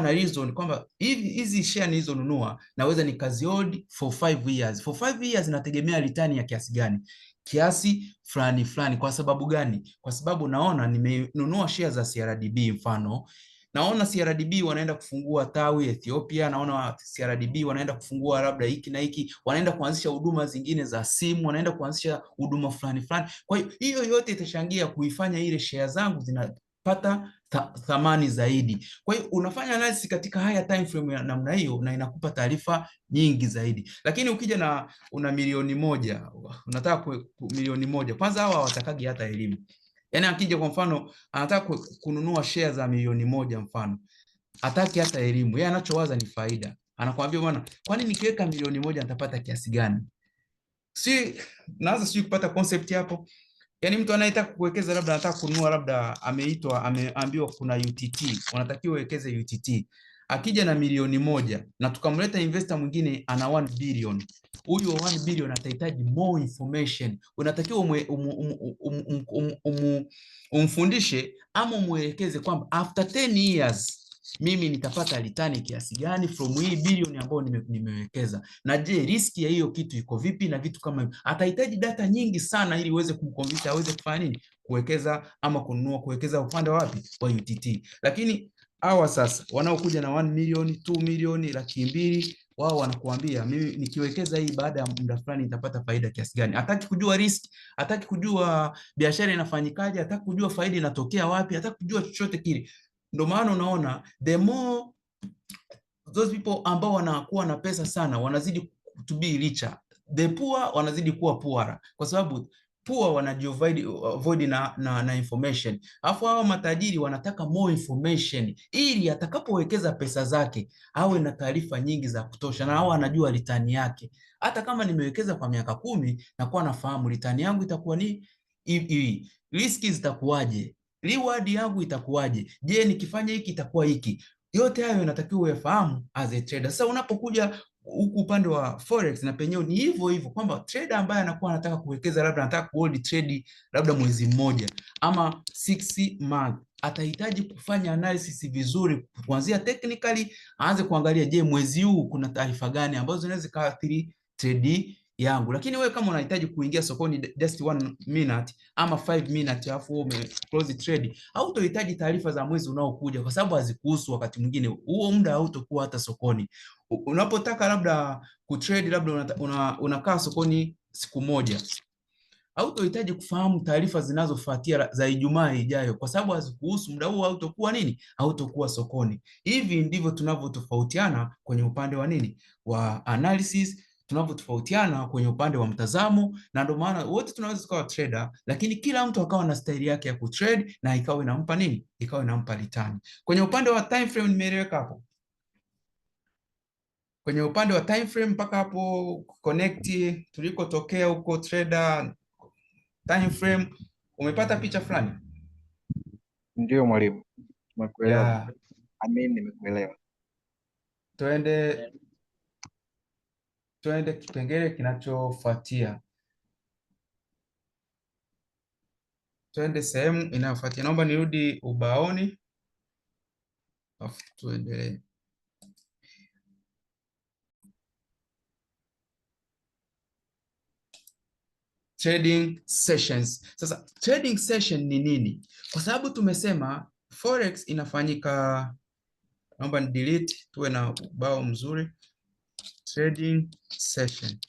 na reason kwamba hizi share nilizonunua naweza nikazihold for 5 years. For 5 years nategemea return ya kiasi gani? Kiasi fulani. Kwa sababu gani? Kwa sababu naona nimenunua share za CRDB, mfano naona CRDB wanaenda kufungua tawi Ethiopia, naona CRDB wanaenda kufungua labda hiki na hiki, wanaenda kuanzisha huduma zingine za simu, wanaenda kuanzisha huduma fulani. Kwa hiyo yote itashangia kuifanya ile share zangu zinapata thamani zaidi. Kwa hiyo unafanya analysis katika higher time frame ya namna hiyo, na inakupa taarifa nyingi zaidi. Lakini ukija na una milioni 1, unataka milioni 1, kwanza hawa hawatakagi hata elimu. Yaani akija kwa mfano anataka kununua share za milioni 1 mfano, hataki hata elimu. Yeye anachowaza ni faida. Anakuambia bwana, kwani nikiweka milioni 1 nitapata kiasi gani? Naanza kupata concept hapo. Yaani mtu anayetaka kuwekeza, labda anataka kununua, labda ameambiwa kuna UTT, unatakiwa uwekeze UTT. Akija na milioni 1 na tukamleta investor mwingine ana 1 billion. Huyu 1 billion atahitaji more information. Unatakiwa umfundishe ama umuelekeze kwamba after 10 years mimi nitapata return kiasi gani from hii bilioni ambayo nimewekeza, na je riski ya hiyo kitu iko vipi na vitu kama hivyo. Atahitaji data nyingi sana ili uweze kumconvince aweze kufanya nini, kuwekeza ama kununua, kuwekeza upande wapi wa UTT. Lakini hawa sasa wanaokuja na 1 milioni, 2 milioni, 200,000, wao wanakuambia mimi nikiwekeza hii baada ya muda fulani nitapata faida kiasi gani. Hataki kujua risk, hataki kujua biashara inafanyikaje, hataki kujua faida inatokea wapi, hataki kujua chochote kile. Ndio maana unaona the more those people ambao wanakuwa na pesa sana wanazidi to be richer, the poor wanazidi kuwa poorer, kwa sababu poor wanajiavoid na information. Alafu hao matajiri wanataka more information ili atakapowekeza pesa zake awe na taarifa nyingi za kutosha, na hao anajua return yake. Hata kama nimewekeza kwa miaka 10 na kuwa nafahamu return yangu itakuwa ni hivi, riski zitakuwaje, reward yangu itakuwaje, je nikifanya hiki itakuwa hiki. Yote hayo inatakiwa uyafahamu as a trader. Sasa unapokuja huku upande wa forex na penyewe ni hivyo hivyo, kwamba trader ambaye anakuwa anataka kuwekeza, labda anataka kuhold trade labda mwezi mmoja ama 6 month, atahitaji kufanya analysis vizuri kuanzia technically, aanze kuangalia je mwezi huu kuna taarifa gani ambazo zinaweza kaathiri trade yangu. Lakini wewe kama unahitaji kuingia sokoni just 1 minute ama 5 minutes alafu ume close trade, hautohitaji taarifa za mwezi unaokuja kwa sababu hazikuhusu. Wakati mwingine huo muda hautokuwa hata sokoni. Unapotaka labda kutrade, labda unakaa sokoni siku moja, hautohitaji kufahamu taarifa zinazofuatia za Ijumaa ijayo kwa sababu hazikuhusu. Muda huo hautokuwa nini, hautokuwa sokoni. Hivi ndivyo tunavyotofautiana kwenye upande wa nini, wa analysis, tunavyotofautiana kwenye upande wa mtazamo. Na ndio maana wote tunaweza kuwa trader, lakini kila mtu akawa na style yake ya kutrade na ikawa inampa nini, ikawa inampa return. Kwenye upande wa time frame nimeeleweka hapo? Kwenye upande wa time frame mpaka hapo connect tulikotokea huko trader time frame, umepata picha fulani? Ndio mwalimu, nimekuelewa. Yeah. Amin, nimekuelewa. Twende kipengele kinachofuatia. Twende sehemu inayofuatia. Naomba nirudi ubaoni afu tuendelee. Trading sessions. Sasa trading session ni nini? Kwa sababu tumesema forex inafanyika, naomba ni delete tuwe na ubao mzuri. Trading session.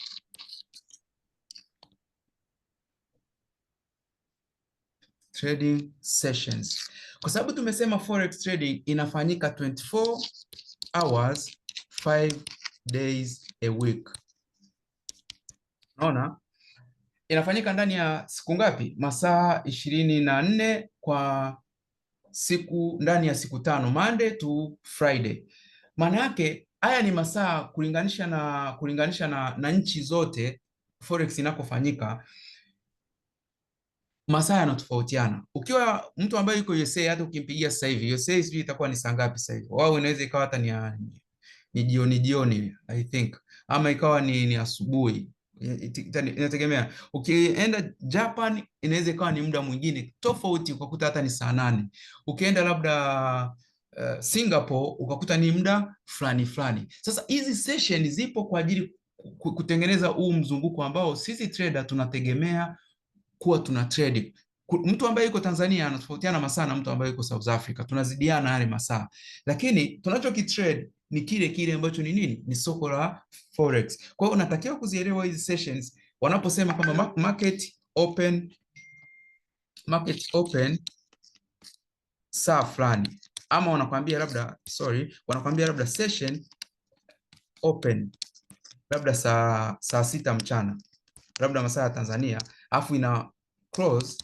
Trading sessions. Kwa sababu tumesema forex trading inafanyika 24 hours 5 days a week. Unaona? Inafanyika ndani ya siku ngapi? Masaa 24 kwa siku, ndani ya siku 5, Monday to Friday. Maana yake haya ni masaa kulinganisha na nchi zote forex inakofanyika, masaa yanatofautiana. Ukiwa mtu ambaye yuko USA, hata ukimpigia sasa hivi USA sijui itakuwa ni saa ngapi sasa hivi. Wao inaweza ikawa hata ni jioni I think, ama ikawa ni asubuhi. Inategemea. Ukienda Japan inaweza ikawa ni muda mwingine tofauti, ukakuta hata ni saa 8. Ukienda labda Singapore ukakuta ni muda fulani. Sasa hizi session zipo kwa ajili kutengeneza huu mzunguko ambao sisi trader tunategemea kuwa tuna trade. Mtu ambaye yuko Tanzania anatofautiana masaa na mtu ambaye yuko South Africa, tunazidiana yale masaa, lakini tunachokitrade ni kile ambacho ni nini, ni soko la forex. Kwa hiyo unatakiwa kuzielewa hizi sessions wanaposema kama market open saa fulani, ama wanakuambia labda session open labda saa 6 mchana, labda masaa ya Tanzania, afu ina close.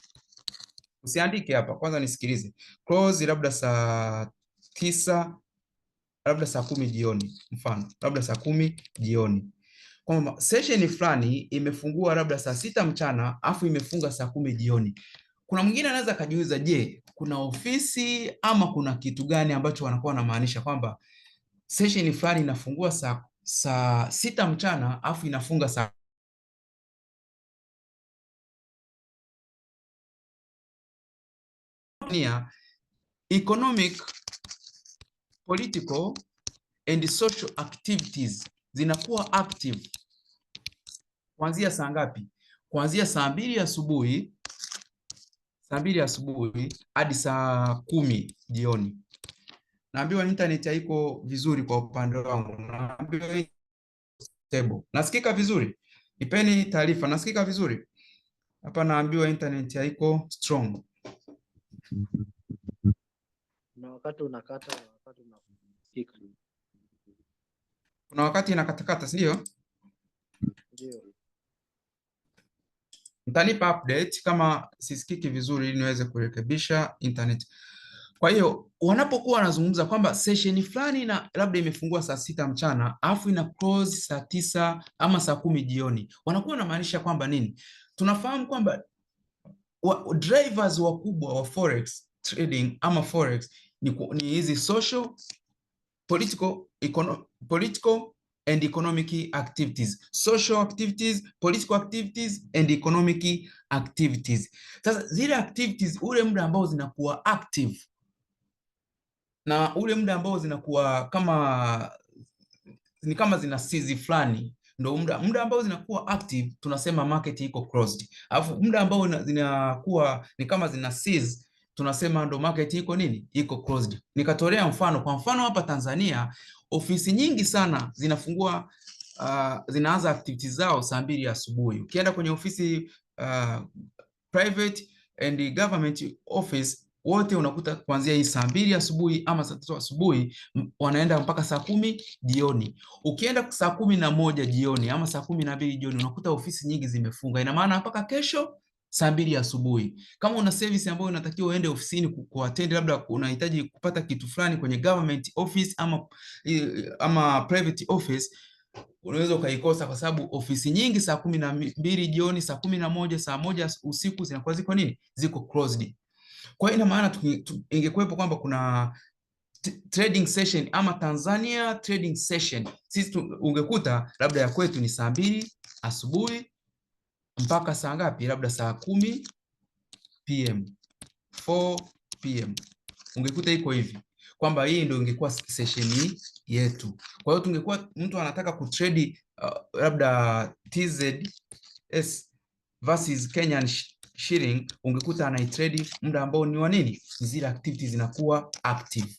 Usiandike hapa, kwanza nisikilize. Close labda saa 9, labda saa 10 jioni, mfano labda saa 10 jioni. Kwa session fulani imefungua labda saa 6 mchana afu imefunga saa 10 jioni. Kuna mwingine anaweza kujiuliza, je, kuna ofisi ama kuna kitu gani ambacho wanakuwa wanamaanisha kwamba session fulani inafungua saa 6 mchana afu inafunga saa economic political and social activities zinakuwa active kuanzia saa ngapi? Kuanzia saa 2 asubuhi, hadi saa 10 jioni. Naambiwa internet haiko vizuri kwa upande wangu. Naambiwa stable. Nasikika vizuri? Nipeni taarifa, nasikika vizuri? Hapa naambiwa internet haiko strong. Na wakati unakata, wakati unasikika. Kuna wakati inakatakata, ndio? Ndio. Mtanipa update kama sisikiki vizuri ili niweze kurekebisha internet. Kwa hiyo wanapokuwa wanazungumza kwamba session fulani na labda imefungua saa 6 mchana alafu ina close saa 9 ama saa 10 jioni, wanakuwa wanamaanisha kwamba nini? Tunafahamu kwamba drivers wakubwa wa forex trading ama forex ni hizi social, political and economic activities. Social activities, political activities and economic activities. Sasa zile activities, ule muda ambao zinakuwa active na ule muda ambao zinakuwa kama zina seize fulani, ndio muda ambao zinakuwa active tunasema market iko closed. Alafu muda ambao zinakuwa ni kama zina seize tunasema ndo market iko nini? Iko closed. Nikatolea mfano, kwa mfano hapa Tanzania ofisi nyingi sana zinafungua zinaanza activities zao saa 2 asubuhi. Ukienda kwenye ofisi private and government office wote unakuta kuanzia hii saa 2 asubuhi ama saa 3 asubuhi wanaenda mpaka saa 10 jioni. Ukienda saa 11 jioni ama saa 12 jioni unakuta ofisi nyingi zimefunga. Ina maana mpaka kesho saa 2 asubuhi. Kama una service ambayo unatakiwa uende ofisini kuattend, labda unahitaji kupata kitu fulani kwenye government office ama private office, unaweza ukaikosa kwa sababu ofisi nyingi saa 12 jioni, saa 11, saa 1 usiku zinakuwa ziko nini? Ziko closed. Kwa hiyo ina maana ingekuwepo kwamba kuna trading session ama Tanzania trading session, sisi ungekuta labda ya kwetu ni saa 2 asubuhi mpaka saa ngapi? Labda saa 10 PM, 4 PM. Ungekuta iko hivi kwamba hii ndio ingekuwa session yetu. Kwa hiyo tungekuwa mtu anataka kutrade labda TZS versus Kenyan shilling, ungekuta anaitrade muda ambao ni wa nini? Zile activities zinakuwa active.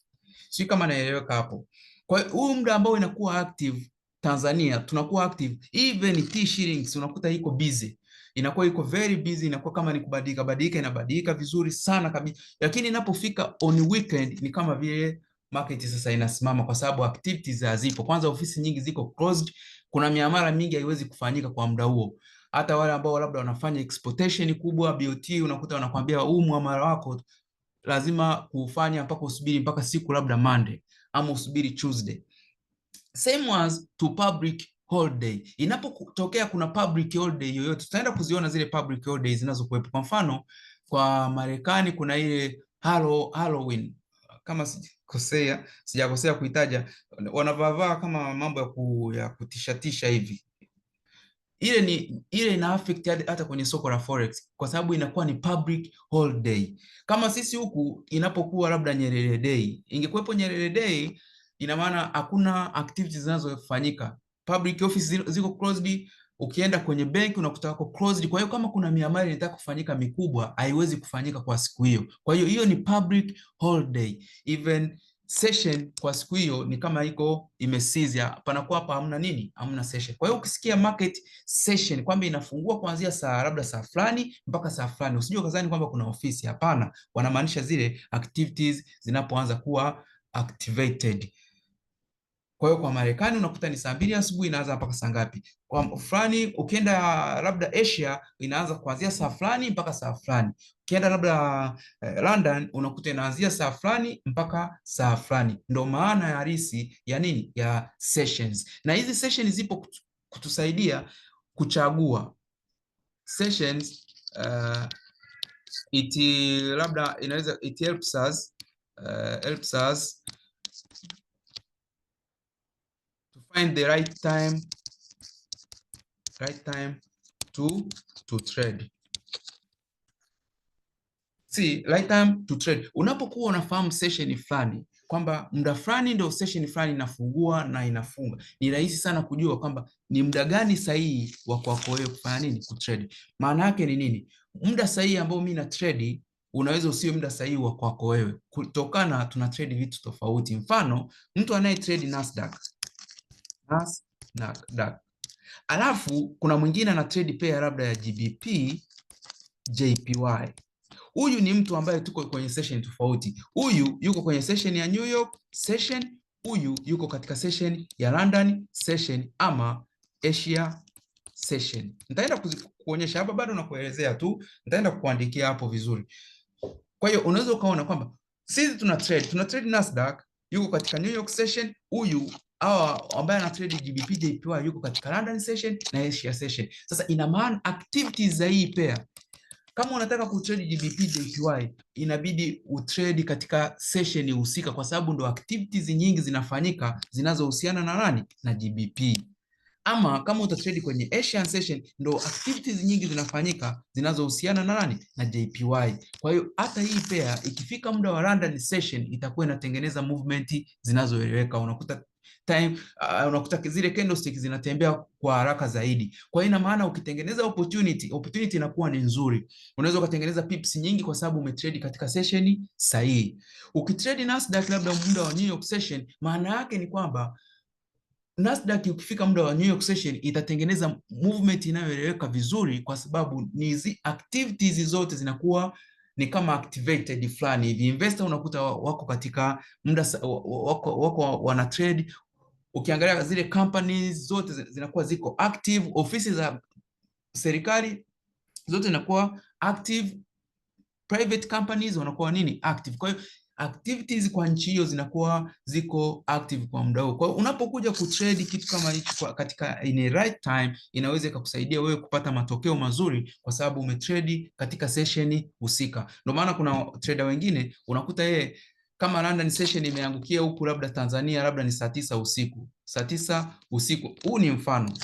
Sio kama naeleweka hapo. Kwa hiyo huu muda ambao inakuwa active Tanzania tunakuwa active, even T shillings unakuta iko busy, inakuwa iko very busy, inakuwa kama ni kubadilika inabadilika vizuri sana kabisa, lakini inapofika on weekend ni kama vile market sasa inasimama kwa sababu activities hazipo. Kwanza ofisi nyingi ziko closed, kuna miamala mingi haiwezi kufanyika kwa muda huo. Hata wale ambao labda wanafanya exportation kubwa BOT, unakuta wanakuambia huu muamala wako lazima kufanya mpaka usubiri mpaka siku labda Monday ama usubiri Tuesday. Same as to public holiday. Inapotokea kuna public holiday yoyote, tutaenda kuziona zile public holidays zinazokuwepo. Kwa mfano kwa Marekani kuna ile Halloween, kama sijakosea kuitaja, wanavaa kama mambo ya kutishatisha hivi. Ile ina affect hata kwenye soko la forex kwa sababu inakuwa ni public holiday. Kama sisi huku inapokuwa labda Nyerere Day, ingekuwepo Nyerere Day, ina maana hakuna activities zinazofanyika, public office ziko closed, ukienda kwenye bank unakuta wako closed. Kwa hiyo kama kuna miamala inataka kufanyika mikubwa haiwezi kufanyika kwa siku hiyo. Kwa hiyo hiyo ni public holiday. Even session kwa siku hiyo ni kama iko imesizia, panakuwa hapa hamna nini? Hamna session. Kwa hiyo ukisikia market session kwamba inafungua kuanzia saa labda saa fulani mpaka saa fulani, usijue kazani kwamba kuna ofisi. Hapana, wanamaanisha zile activities zinapoanza kuwa activated. Kwa hiyo kwa Marekani unakuta ni saa 2 asubuhi inaanza mpaka saa ngapi? Kwa fulani ukienda labda Asia inaanza kuanzia saa fulani mpaka saa fulani. Ukienda labda London unakuta inaanzia saa fulani mpaka saa fulani. Ndio maana ya halisi ya nini? Ya sessions. Na hizi sessions zipo kutusaidia kuchagua sessions. Labda inaweza it helps us to find the right time to trade. See, right time to trade. Unapokuwa unafahamu session fulani, kwamba muda fulani ndio session fulani inafungua na inafunga. Ni rahisi sana kujua kwamba ni muda gani sahihi wa kwako wewe kufanya nini, kutrade. Maana yake ni nini? Muda sahihi ambao mimi na trade unaweza usiwe muda sahihi wa kwako wewe, kutokana tuna trade vitu tofauti. Mfano, mtu anaye trade Nasdaq, alafu kuna mwingine ana trade pair labda ya GBP JPY. Huyu ni mtu ambaye tuko kwenye session tofauti. Huyu yuko kwenye session ya New York session, huyu yuko katika session ya London session ama Asia session. Nitaenda kuonyesha hapa, bado nakuelezea tu, nitaenda kukuandikia hapo vizuri. Kwa hiyo unaweza ukaona kwamba sisi tuna trade Nasdaq, yuko katika New York session, huyu ambaye ana trade GBP JPY yuko katika London session na Asia session. Sasa ina maana activities za hii pair, kama unataka kutrade GBP JPY inabidi utrade katika session husika, kwa sababu ndo activities nyingi zinafanyika zinazohusiana na nani, na GBP. Ama kama utatrade kwenye Asian session ndo activities nyingi zinafanyika zinazohusiana na nani, na JPY. Kwa hiyo hata hii pair ikifika muda wa London session itakuwa inatengeneza movement zinazoeleweka. Unakuta zile candlesticks zinatembea kwa haraka zaidi. Kwa hiyo ina maana ukitengeneza opportunity inakuwa ni nzuri. Unaweza ukatengeneza pips nyingi kwa sababu umetrade katika session sahihi. Ukitrade Nasdaq labda muda wa New York session, maana yake ni kwamba Nasdaq ukifika muda wa New York session itatengeneza movement inayoeleweka vizuri, kwa sababu ni hizi activities zote zinakuwa ni kama activated fulani hivi. Investor unakuta wako katika muda wako wana trade. Ukiangalia zile companies zote zinakuwa ziko active, ofisi za serikali zote zinakuwa active, private companies wanakuwa nini, active. Kwa hiyo activities kwa nchi hiyo zinakuwa ziko active kwa muda huo. Kwa hiyo unapokuja kutrade kitu kama hicho katika in a right time, inaweza ikakusaidia wewe kupata matokeo mazuri, kwa sababu umetrade katika session husika. Ndio maana kuna trader wengine unakuta yeye kama London session imeangukia huku labda Tanzania labda ni saa 9 usiku. Saa 9 usiku. Huu ni mfano.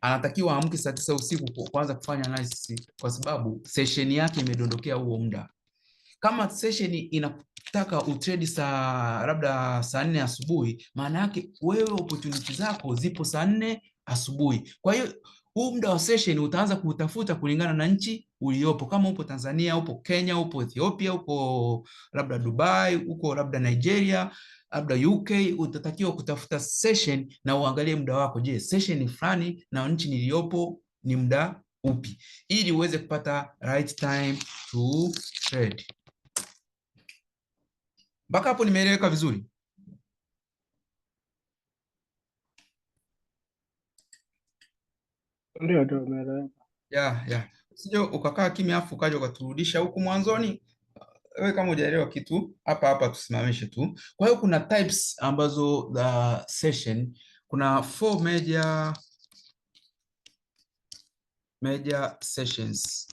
Anatakiwa amke saa 9 usiku kuanza kufanya analysis, kwa sababu session yake imedondokea huo muda. Kama session inataka utrade labda saa 4 asubuhi, maana yake wewe opportunity zako zipo saa 4 asubuhi. Kwa hiyo huu muda wa session utaanza kutafuta kulingana na nchi uliopo. Kama upo Tanzania, upo Kenya, upo Ethiopia, upo labda Dubai, uko labda Nigeria, labda UK, utatakiwa kutafuta session na uangalie muda wako. Je, session fulani na nchi niliopo ni muda upi, ili uweze kupata right time to trade. Mpaka hapo nimeeleweka vizuri? Ndio umeeleweka. Yeah. Usije ukakaa kimya afu ukaja ukaturudisha huku mwanzoni. Wewe kama hujaelewa kitu hapa tusimamishe tu. Kwa hiyo kuna types ambazo the session, kuna 4 major sessions.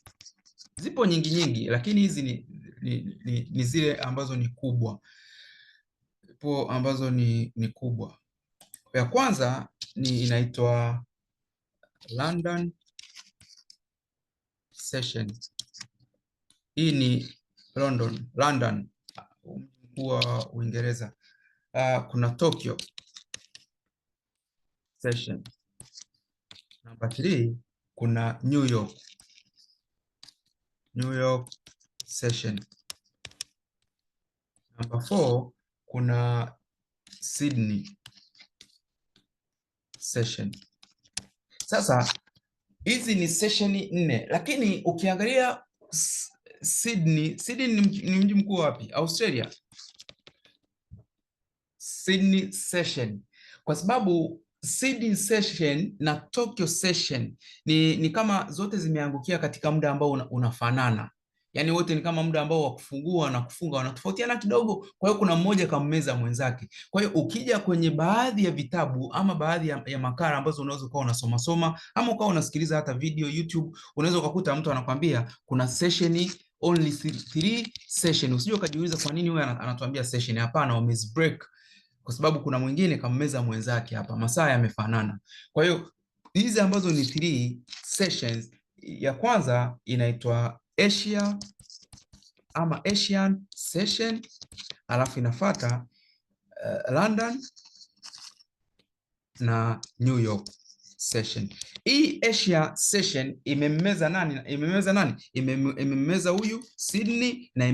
Zipo nyingi, lakini hizi ni zile ambazo ni kubwa. Zipo ambazo ni kubwa. Ya kwanza inaitwa London session. Hii ni London mkuu wa Uingereza. Kuna Tokyo session. Namba 3 kuna New York session. Namba 4 kuna Sydney session. Sasa hizi ni session 4, lakini ukiangalia Sydney ni mji mkuu wapi? Australia. Sydney session, kwa sababu Sydney session na Tokyo session ni kama zote zimeangukia katika muda ambao unafanana. Yaani wote ni kama muda ambao wa kufungua na kufunga wanatofautiana kidogo, kwa hiyo kuna mmoja kammeza mwenzake. Kwa hiyo ukija kwenye baadhi ya vitabu ama baadhi ya makala ambazo unaweza kuwa unasoma ama ukawa unasikiliza hata video YouTube, unaweza ukakuta mtu anakuambia kuna session only 3 session. Usije ukajiuliza kwa nini wewe anatuambia session. Hapana, wamezi break, kwa sababu kuna mwingine kammeza mwenzake hapa, masaa yamefanana. Kwa hiyo hizi ambazo ni 3 sessions, ya kwanza inaitwa Asia ama Asian session, alafu inafuata London na New York session. Hii Asia session imemmeza nani? Imemmeza huyu Sydney na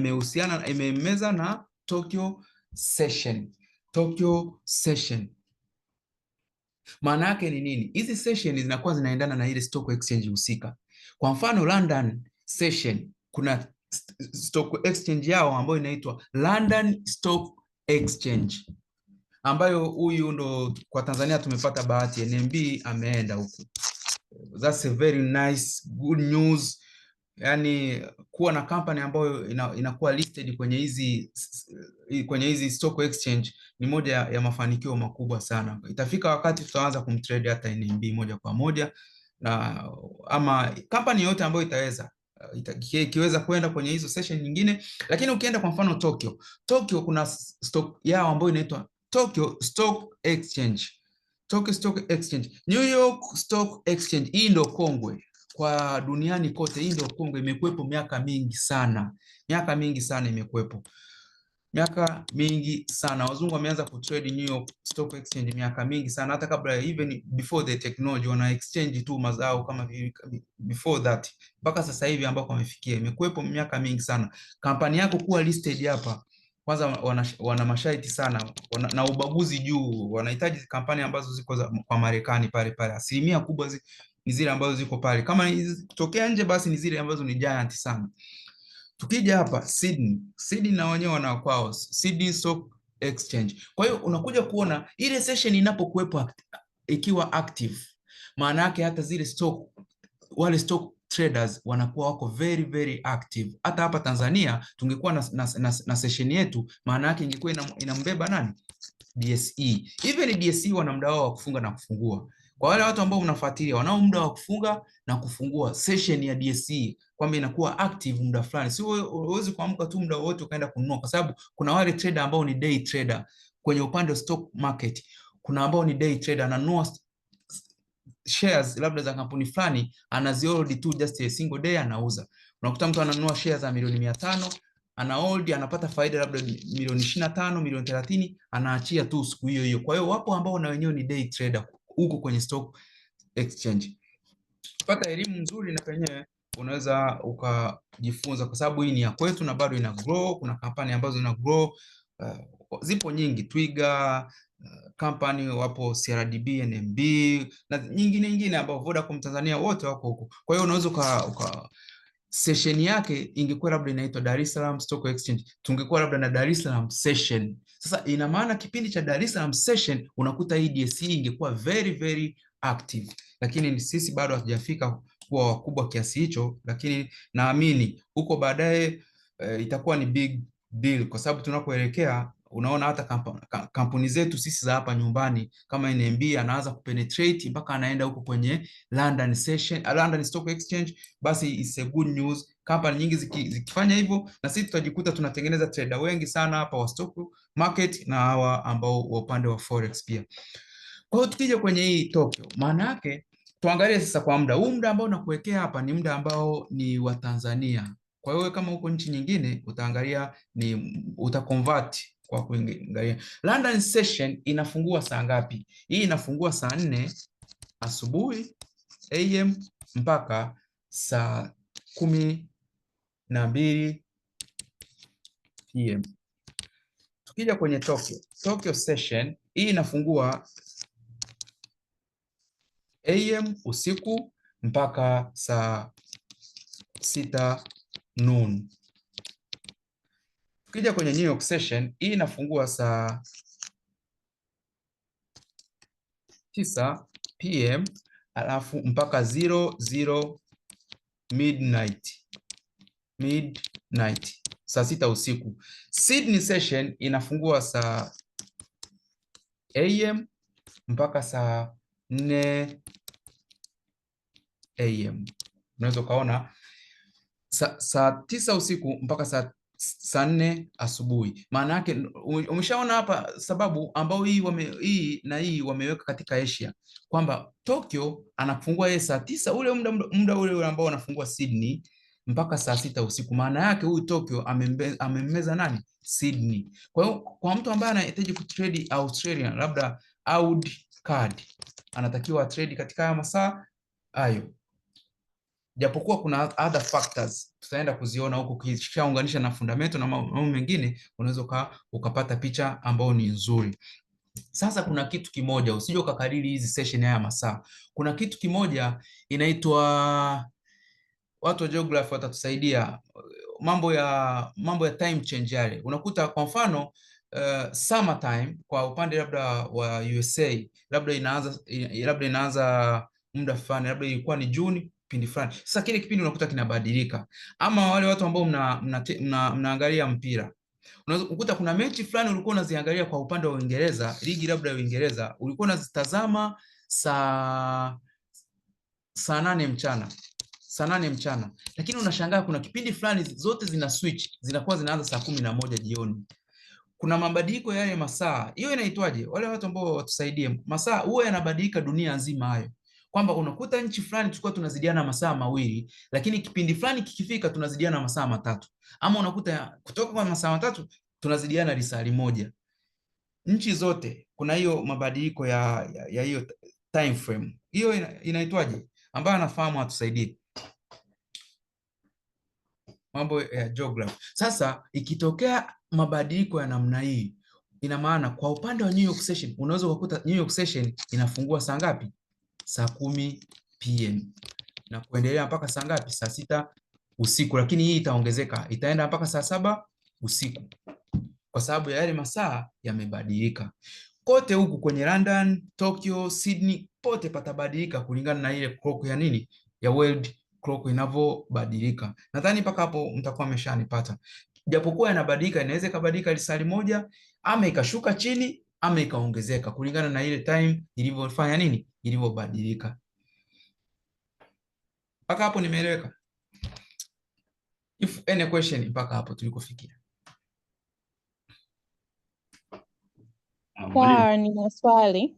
imemmeza na Tokyo session. Tokyo session maana yake ni nini? Hizi session zinakuwa zinaendana na ile stock exchange husika. Kwa mfano London session, kuna stock exchange yao ambayo inaitwa London Stock Exchange, ambayo huyu ndo kwa Tanzania tumepata bahati, NMB ameenda huku. That's a very nice good news. Yani kuwa na company ambayo inakuwa listed kwenye hizi stock exchange ni moja ya mafanikio makubwa sana. Itafika wakati tutaanza kumtrade hata NMB moja kwa moja, na ama company yote ambayo ikiweza kwenda kwenye hizo session nyingine. Lakini ukienda kwa mfano Tokyo kuna stock yao ambayo inaitwa Tokyo Stock Exchange. Tokyo Stock Exchange, New York Stock Exchange. Hii ndo kongwe kwa duniani kote, hii ndio kongwe, imekuwepo miaka mingi sana. Miaka mingi sana imekuwepo. Miaka mingi sana. Wazungu wameanza kutrade New York Stock Exchange miaka mingi sana, hata kabla even before the technology, wana exchange tu mazao kama before that. Mpaka sasa hivi ambako wamefikia, imekuwepo miaka mingi sana. Kampani yako kuwa listed hapa, kwanza wana masharti sana, na ubaguzi juu. Wanahitaji kampani ambazo ziko kwa Marekani pale. Asilimia kubwa ni zile ambazo ziko pale. Kama kutokea nje, basi ni zile ambazo ni giant sana. Tukija hapa Sydney na wenyewe wana kwao Sydney Stock Exchange. Kwa hiyo unakuja kuona ile session inapokuwepo ikiwa active, maana yake hata zile wale stock traders wanakuwa wako very very active. Hata hapa Tanzania tungekuwa na session yetu, maana yake ingekuwa inambeba nani? DSE. Even DSE wana muda wao wa kufunga na kufungua. Kwa wale watu ambao mnafuatilia, wanao muda wa kufunga na kufungua session ya DSE, kwamba inakuwa active muda fulani. Si huwezi kuamka tu muda wote ukaenda kununua, kwa sababu kuna wale trader ambao ni day trader kwenye upande wa stock market. Kuna ambao ni day trader, ananunua shares labda za kampuni fulani, anazihold tu just a single day, anauza. Unakuta mtu ananunua shares za milioni 500, anahold, anapata faida labda milioni 25, milioni 30, anaachia tu siku hiyo hiyo. Kwa hiyo wapo ambao na wenyewe ni day trader huko kwenye stock exchange. Kupata elimu nzuri na penyewe unaweza ukajifunza, kwa sababu hii ni ya kwetu na bado ina grow. Kuna kampani ambazo ina grow, zipo nyingi, Twiga company, wapo CRDB, NMB na nyingine ambao Vodacom Tanzania, wote wako huko. Kwa hiyo unaweza session yake ingekuwa labda inaitwa Dar es Salaam Stock Exchange, tungekuwa labda na Dar es Salaam session. Sasa ina maana kipindi cha Dar es Salaam session unakuta hii DSE ingekuwa very very active, lakini sisi bado hatujafika kuwa wakubwa kiasi hicho, lakini naamini huko baadaye itakuwa ni big deal, kwa sababu tunakoelekea unaona hata kampuni zetu sisi za hapa nyumbani kama NMB anaanza kupenetrate mpaka anaenda huko kwenye London session, London Stock Exchange. Basi is a good news. Kampani nyingi zikifanya hivyo, na sisi tutajikuta tunatengeneza trader wengi sana hapa wa stock market na hawa ambao wa upande wa forex pia. Kwa hiyo tukija kwenye hii Tokyo, maana yake tuangalie sasa kwa muda ambao nakuwekea hapa ni muda ambao ni wa Tanzania. Kwa hiyo kama huko nchi nyingine utaangalia utaconvert kwa kuangalia. London session inafungua saa ngapi? Hii inafungua saa 4 asubuhi AM mpaka saa 12 PM. Tukija kwenye Tokyo session, hii inafungua AM usiku mpaka saa 6 noon. Tukija kwenye New York session, hii inafungua saa 9 PM alafu mpaka 00 midnight, saa 6 usiku. Sydney session inafungua saa AM mpaka saa 4 AM. Unaweza ukaona saa 9 usiku mpaka saa 4 asubuhi. Maana yake umeshaona hapa sababu ambao hii wameweka katika Asia, kwamba Tokyo anafungua yeye saa 9, ule muda ule ambao anafungua Sydney, mpaka saa 6 usiku. Maana yake huyu Tokyo amemmeza nani? Sydney. Kwa hiyo kwa mtu ambaye anahitaji kutrade Australian, labda AUD CAD, anatakiwa trade katika haya masaa hayo, japokuwa kuna other factors tutaenda kuziona huko, kishaunganisha na fundamental na mambo mengine, unaweza ukapata picha ambayo ni nzuri. Sasa kuna kitu kimoja, usije ukakariri hizi session haya masaa. Kuna kitu kimoja inaitwa, watu wa geography watatusaidia, mambo ya time change yale. Unakuta kwa mfano summer time kwa upande labda wa USA, labda inaanza muda fulani, labda ilikuwa ni Juni kipindi fulani. Sasa kile kipindi unakuta kinabadilika. Ama wale watu ambao mnaangalia mpira, unaweza kukuta kuna mechi fulani ulikuwa unaziangalia kwa upande wa Uingereza, ligi labda ya Uingereza, ulikuwa unazitazama saa 8 mchana, lakini unashangaa kuna kipindi fulani zote zina switch, zinakuwa zinaanza saa 11 jioni. Kuna mabadiliko yale masaa. Hiyo inaitwaje? Wale watu ambao watusaidie, masaa huwa yanabadilika dunia nzima hayo, kwamba unakuta nchi fulani tulikuwa tunazidiana masaa 2, lakini kipindi fulani kikifika tunazidiana masaa 3, ama unakuta kutoka kwa masaa 3 tunazidiana risali 1. Nchi zote kuna hiyo mabadiliko ya hiyo time frame. Hiyo inaitwaje? Ambaye anafahamu atusaidie mambo ya geography. Sasa ikitokea mabadiliko ya namna hii, ina maana kwa upande wa New York session unaweza kukuta New York session inafungua saa ngapi? Saa 10 PM na kuendelea mpaka saa ngapi? Saa 6 usiku, lakini hii itaongezeka, itaenda mpaka saa 7 usiku kwa sababu ya yale masaa yamebadilika. Kote huku kwenye London, Tokyo, Sydney, pote patabadilika kulingana na ile clock ya nini, ya world clock inavyobadilika. Nadhani mpaka hapo mtakuwa mmeshanipata. Japokuwa yanabadilika, inaweza ikabadilika risali 1 ama ikashuka chini ama ikaongezeka kulingana na ile time ilivyofanya nini, ilivyobadilika. Mpaka hapo nimeeleweka? If any question mpaka hapo tulikofikia. Sawa, ni maswali.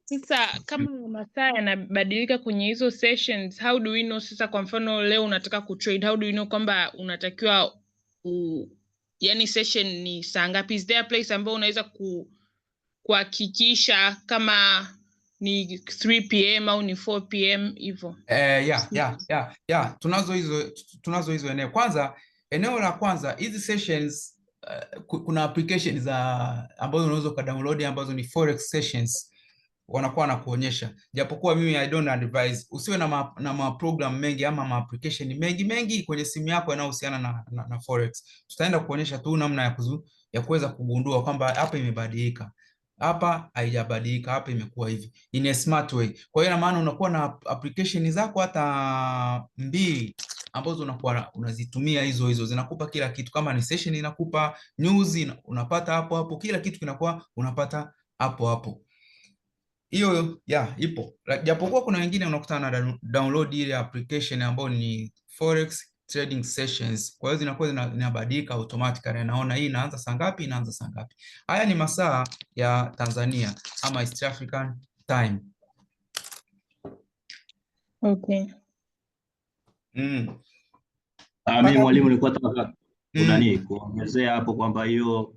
Sasa kama masaa yanabadilika kwenye hizo sessions, how do we know sasa, kwa mfano leo unataka kutrade, how do you know kwamba unatakiwa yani session ni saa ngapi? Is there a place ambayo unaweza kuhakikisha kama ni 3 PM au ni 4 PM hivyo? Tunazo hizo eneo. Kwanza, eneo la kwanza, hizi sessions kuna applications ambazo unaweza kudownload ambazo ni forex sessions, wanakuwa na kuonyesha. Japokuwa mimi I don't advise usiwe na program mengi ama application mengi kwenye simu yako yanayohusiana na forex. Tutaenda kuonyesha tu namna ya kuweza kugundua kwamba hapa imebadilika, hapa haijabadilika, hapa imekuwa hivi in a smart way. Kwa hiyo ina maana unakuwa na application zako hata 2 ambazo unakuwa unazitumia, hizo zinakupa kila kitu. Kama ni session inakupa news, unapata hapo, kila kitu kinakuwa unapata hapo. Hiyo ipo. Japokuwa kuna wengine unakutana na download ile application ambayo ni forex trading sessions, kwa hiyo zinakuwa zinabadilika automatically, naona hii inaanza saa ngapi, Haya ni masaa ya Tanzania ama East African time. Okay. Mimi mwalimu nilikuwa nataka kuongezea hapo kwamba hiyo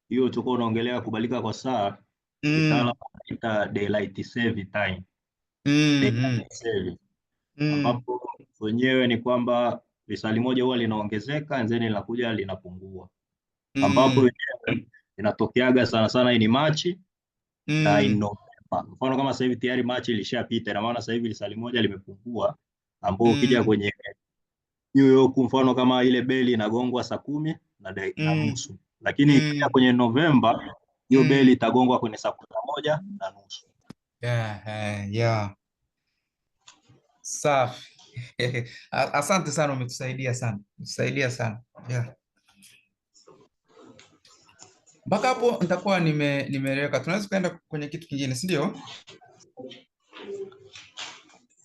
tulikuwa unaongelea kubadilika kwa saa, kitaalamu inaitwa daylight saving time. Ambapo wenyewe ni kwamba risali 1 huwa linaongezeka and then linakuja linapungua. Ambapo inatokeaga sana hii ni Machi na Novemba. Mfano kama sasa hivi tayari Machi ilishapita, na maana sasa hivi risali 1 limepungua, ambapo ukija kwenye New York mfano kama ile beli inagongwa saa 10 na dakika nusu, lakini ikija kwenye Novemba hiyo beli itagongwa kwenye saa 11:30. Safi. Asante sana, umetusaidia sana. Mpaka hapo nitakuwa nimeeleweka. Tunaweza kuenda kwenye kitu kingine, si ndio?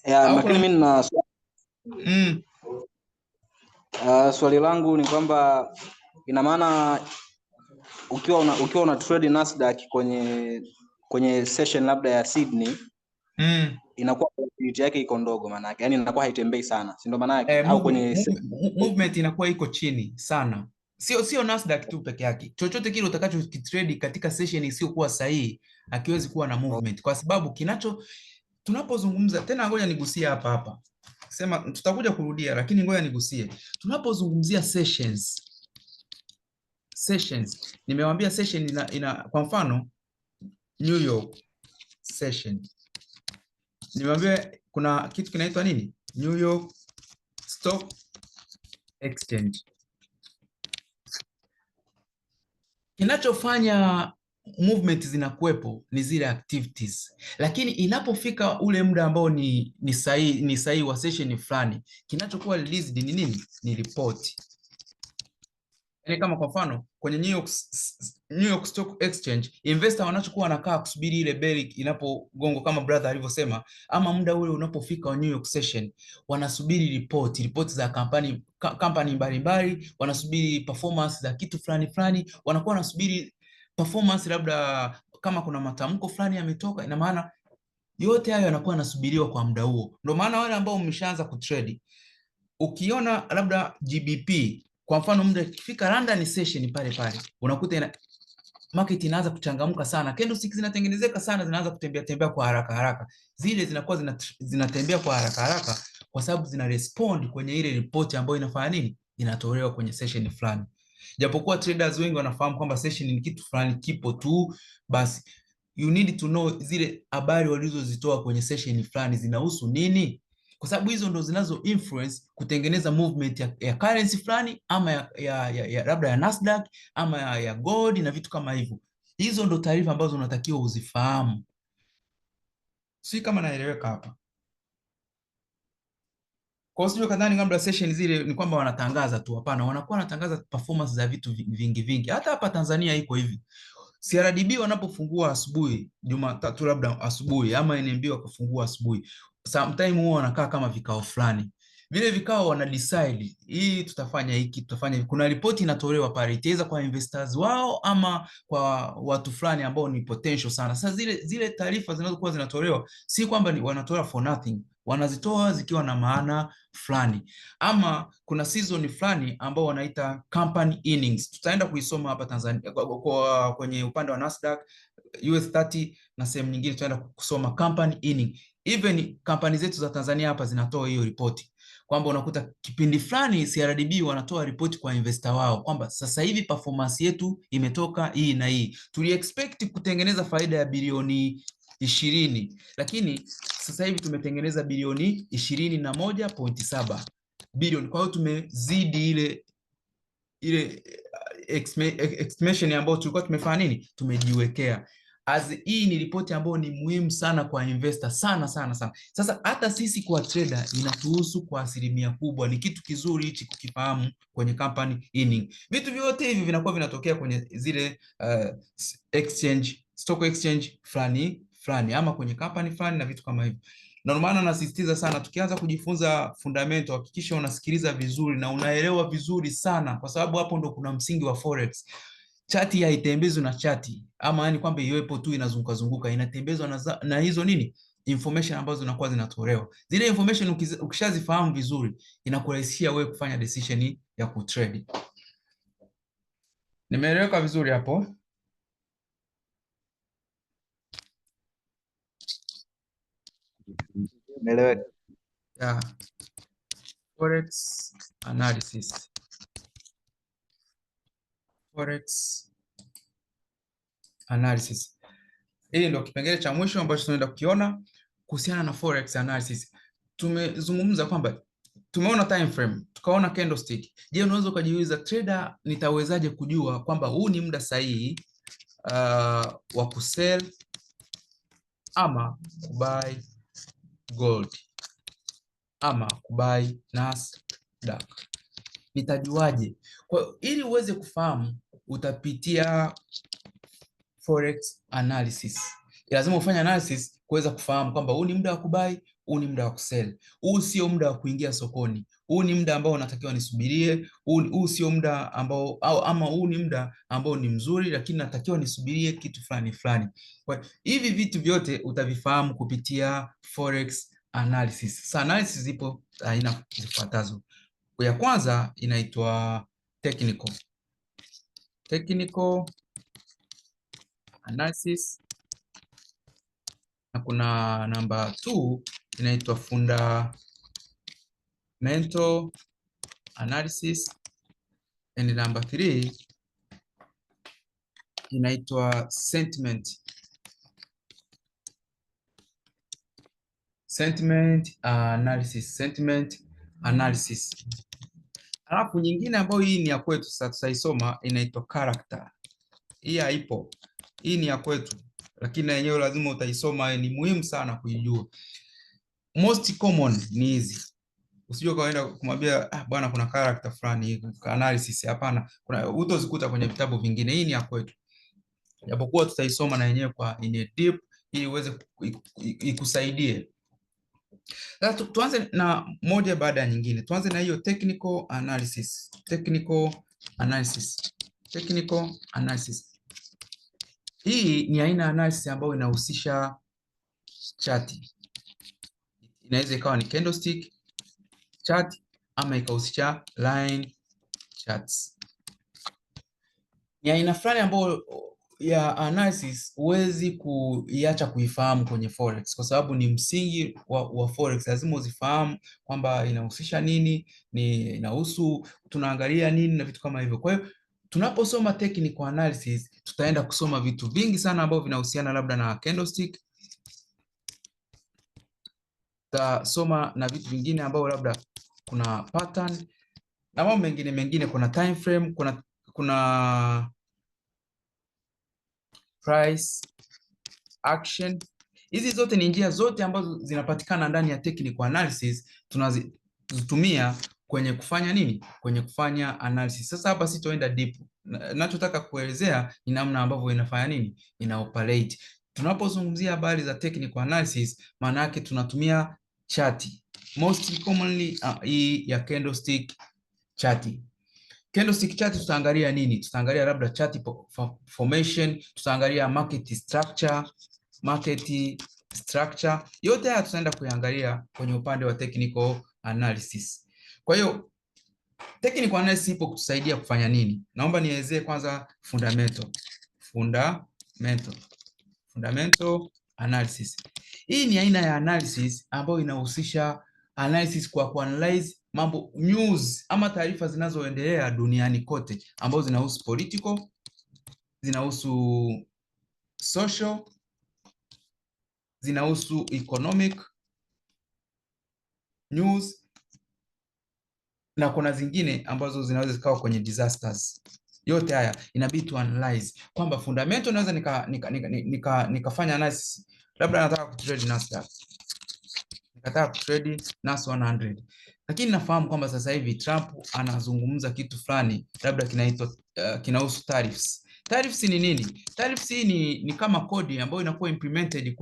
Lakini mimi na swali langu ni kwamba ina maana ukiwa una trade Nasdaq kwenye session labda ya Sydney, inakuwa volatility yake iko ndogo, maana yake yani inakuwa haitembei sana, si ndio maana yake? Au kwenye movement inakuwa iko chini sana. Sio Nasdaq tu peke yake, chochote kile utakacho kitrade katika session isiyokuwa sahihi hakiwezi kuwa na movement, kwa sababu tunapozungumza tena, ngoja nigusie hapa sema, tutakuja kurudia, lakini ngoja nigusie. Tunapozungumzia sessions, nimewambia session ina kwa mfano New York session, nimewambia kuna kitu kinaitwa nini, New York Stock Exchange. Kinachofanya movement zinakuwepo ni zile activities, lakini inapofika ule muda ambao ni sahihi wa session fulani, kinachokuwa released ni nini? Ni report. Yani kama kwa mfano kwenye New York Stock Exchange, investor wanachokuwa wanakaa kusubiri ile bell inapogongo kama brother alivyosema, ama muda ule unapofika wa New York session, wanasubiri report za kampani mbalimbali, wanasubiri performance za kitu fulani, wanakuwa wanasubiri performance, labda kama kuna matamko fulani yametoka. Ina maana yote hayo yanakuwa yanasubiriwa kwa muda huo. Ndio maana wale ambao umeshaanza kutrade, ukiona labda GBP kwa mfano, muda ikifika London session pale unakuta market inaanza kuchangamka sana, candlesticks zinatengenezeka sana, zinaanza kutembea kwa haraka. Zile zinakuwa zinatembea kwa haraka kwa sababu zina respond kwenye ile report ambayo inafanya nini, inatolewa kwenye session fulani. Japokuwa traders wengi wanafahamu kwamba session ni kitu fulani kipo tu basi, you need to know zile habari walizozitoa kwenye session fulani zinahusu nini, kwa sababu hizo ndo zinazo influence kutengeneza movement ya currency fulani, ama ya labda ya Nasdaq, ama ya gold na vitu kama hivyo. Hizo ndo taarifa ambazo unatakiwa uzifahamu. Si kama naeleweka hapa? Kwa hiyo kadhani labda session zile ni kwamba wanatangaza tu, hapana, wanakuwa wanatangaza performance za vitu vingi. Hata hapa Tanzania iko hivi. CRDB wanapofungua asubuhi, Jumatatu labda asubuhi, ama NMB wakafungua asubuhi, sometime huwa wanakaa kama vikao fulani. Vile vikao wana decide hii tutafanya hiki, tutafanya hivi. Kuna ripoti inatolewa pale, itaweza kwa investors wao ama kwa watu fulani ambao ni potential sana. Sasa zile taarifa zinazokuwa zinatolewa si kwamba wanatoa for nothing, wanazitoa zikiwa na maana fulani. Ama kuna season fulani ambao wanaita company earnings, tutaenda kuisoma hapa Tanzania kwenye upande wa Nasdaq, US 30 na sehemu nyingine tutaenda kusoma company earning. Even kampani zetu za Tanzania hapa zinatoa hiyo ripoti, kwamba unakuta kipindi fulani CRDB wanatoa ripoti kwa investor wao kwamba sasa hivi performance yetu imetoka hii na hii, tuli expect kutengeneza faida ya bilioni 20, lakini sasa hivi tumetengeneza bilioni 21.7 bilioni. Kwa hiyo tumezidi ile estimation ambayo tulikuwa tumefanya nini, tumejiwekea. Hii ni ripoti ambayo ni muhimu sana kwa investor sana. Sasa hata sisi kwa trader inatuhusu kwa asilimia kubwa. Ni kitu kizuri hichi kukifahamu kwenye company earning. Vitu vyote hivi vinakuwa vinatokea kwenye zile stock exchange fulani ama kwenye company fulani na vitu kama hivyo. Na ndio maana nasisitiza sana, tukianza kujifunza fundamental, hakikisha unasikiliza vizuri na unaelewa vizuri sana, kwa sababu hapo ndo kuna msingi wa forex. Chati haitembezwi na chati, ama yani kwamba iwepo tu inazunguka, inatembezwa na hizo nini, information ambazo zinakuwa zinatolewa. Zile information ukishazifahamu vizuri, inakurahisishia wewe kufanya decision ya kutrade. Nimeeleweka vizuri hapo? Nimeeleweka. Yeah. Forex analysis. Hili ndio kipengele cha mwisho ambacho tunaenda kukiona kuhusiana na forex analysis. Tumezungumza kwamba tumeona time frame, tukaona candlestick. Je, unaweza kujiuliza trader, nitawezaje kujua kwamba huu ni muda sahihi wa kusell ama kubuy gold ama kubuy Nasdaq? Nitajuaje? Kwa ili uweze kufahamu, utapitia forex analysis. Lazima ufanye analysis kuweza kufahamu kwamba huu ni muda wa kubuy, huu ni muda wa kusell, huu sio muda wa kuingia sokoni, huu ni muda ambao unatakiwa nisubirie, huu sio muda ambao ama huu ni muda ambao ni mzuri lakini natakiwa nisubirie kitu fulani fulani. Kwa hivi vitu vyote utavifahamu kupitia forex analysis. Sasa analysis zipo aina zifuatazo. Ya kwanza inaitwa technical analysis, na kuna namba 2 inaitwa fundamental analysis, and number 3 inaitwa sentiment analysis. Alafu nyingine ambayo hii ni ya kwetu sasa tutaisoma inaitwa character. Hii haipo. Hii ni ya kwetu lakini yenyewe lazima utaisoma, ni muhimu sana kuijua. Most common ni hizi. Usije kaenda kumwambia bwana kuna character fulani analysis, hapana. Kuna utozikuta kwenye vitabu vingine. Hii ni ya kwetu. Japokuwa tutaisoma na yenyewe kwa in deep ili uweze ikusaidie. Sasa tuanze na moja baada ya nyingine. Tuanze na hiyo technical analysis. Hii ni aina ya analysis ambayo inahusisha chati. Inaweza ikawa ni candlestick chart ama ikahusisha line charts. Ni aina fulani ambayo ya analysis huwezi kuiacha kuifahamu kwenye forex, kwa sababu ni msingi wa forex. Lazima uzifahamu kwamba inahusisha nini, inahusu tunaangalia nini na vitu kama hivyo. Kwa hiyo tunaposoma technical analysis tutaenda kusoma vitu vingi sana ambavyo vinahusiana labda na candlestick. Tutasoma na vitu vingine ambavyo labda kuna pattern na mambo mengine, kuna time frame, kuna price action. Hizi zote ni njia zote ambazo zinapatikana ndani ya technical analysis, tunazitumia kwenye kufanya nini? Kwenye kufanya analysis. Sasa hapa sitoenda deep. Ninachotaka kuelezea ni namna ambavyo inafanya nini? Ina operate. Tunapozungumzia habari za technical analysis, maana yake tunatumia chati. Most commonly hii ya candlestick chart. Candlestick chart tutaangalia nini? Tutaangalia labda chart formation, tutaangalia market structure. Yote haya tutaenda kuangalia kwenye upande wa technical analysis. Kwa hiyo technical analysis ipo kutusaidia kufanya nini? Naomba nielezee kwanza fundamental analysis. Hii ni aina ya analysis ambayo inahusisha analysis kwa kuanalyze mambo news ama taarifa zinazoendelea duniani kote, ambazo zinahusu political, zinahusu social, zinahusu economic news, na kuna zingine ambazo zinaweza zikawa kwenye disasters. Yote haya inabidi tu analyze kwamba fundamental naweza nikafanya analysis. Labda nataka kutrade Nasdaq, nikataka kutrade Nas 100, lakini nafahamu kwamba sasa hivi Trump anazungumza kitu fulani labda kinaitwa kinahusu tariffs. Tariffs ni nini? Tariffs ni kama kodi ambayo inakuwa implemented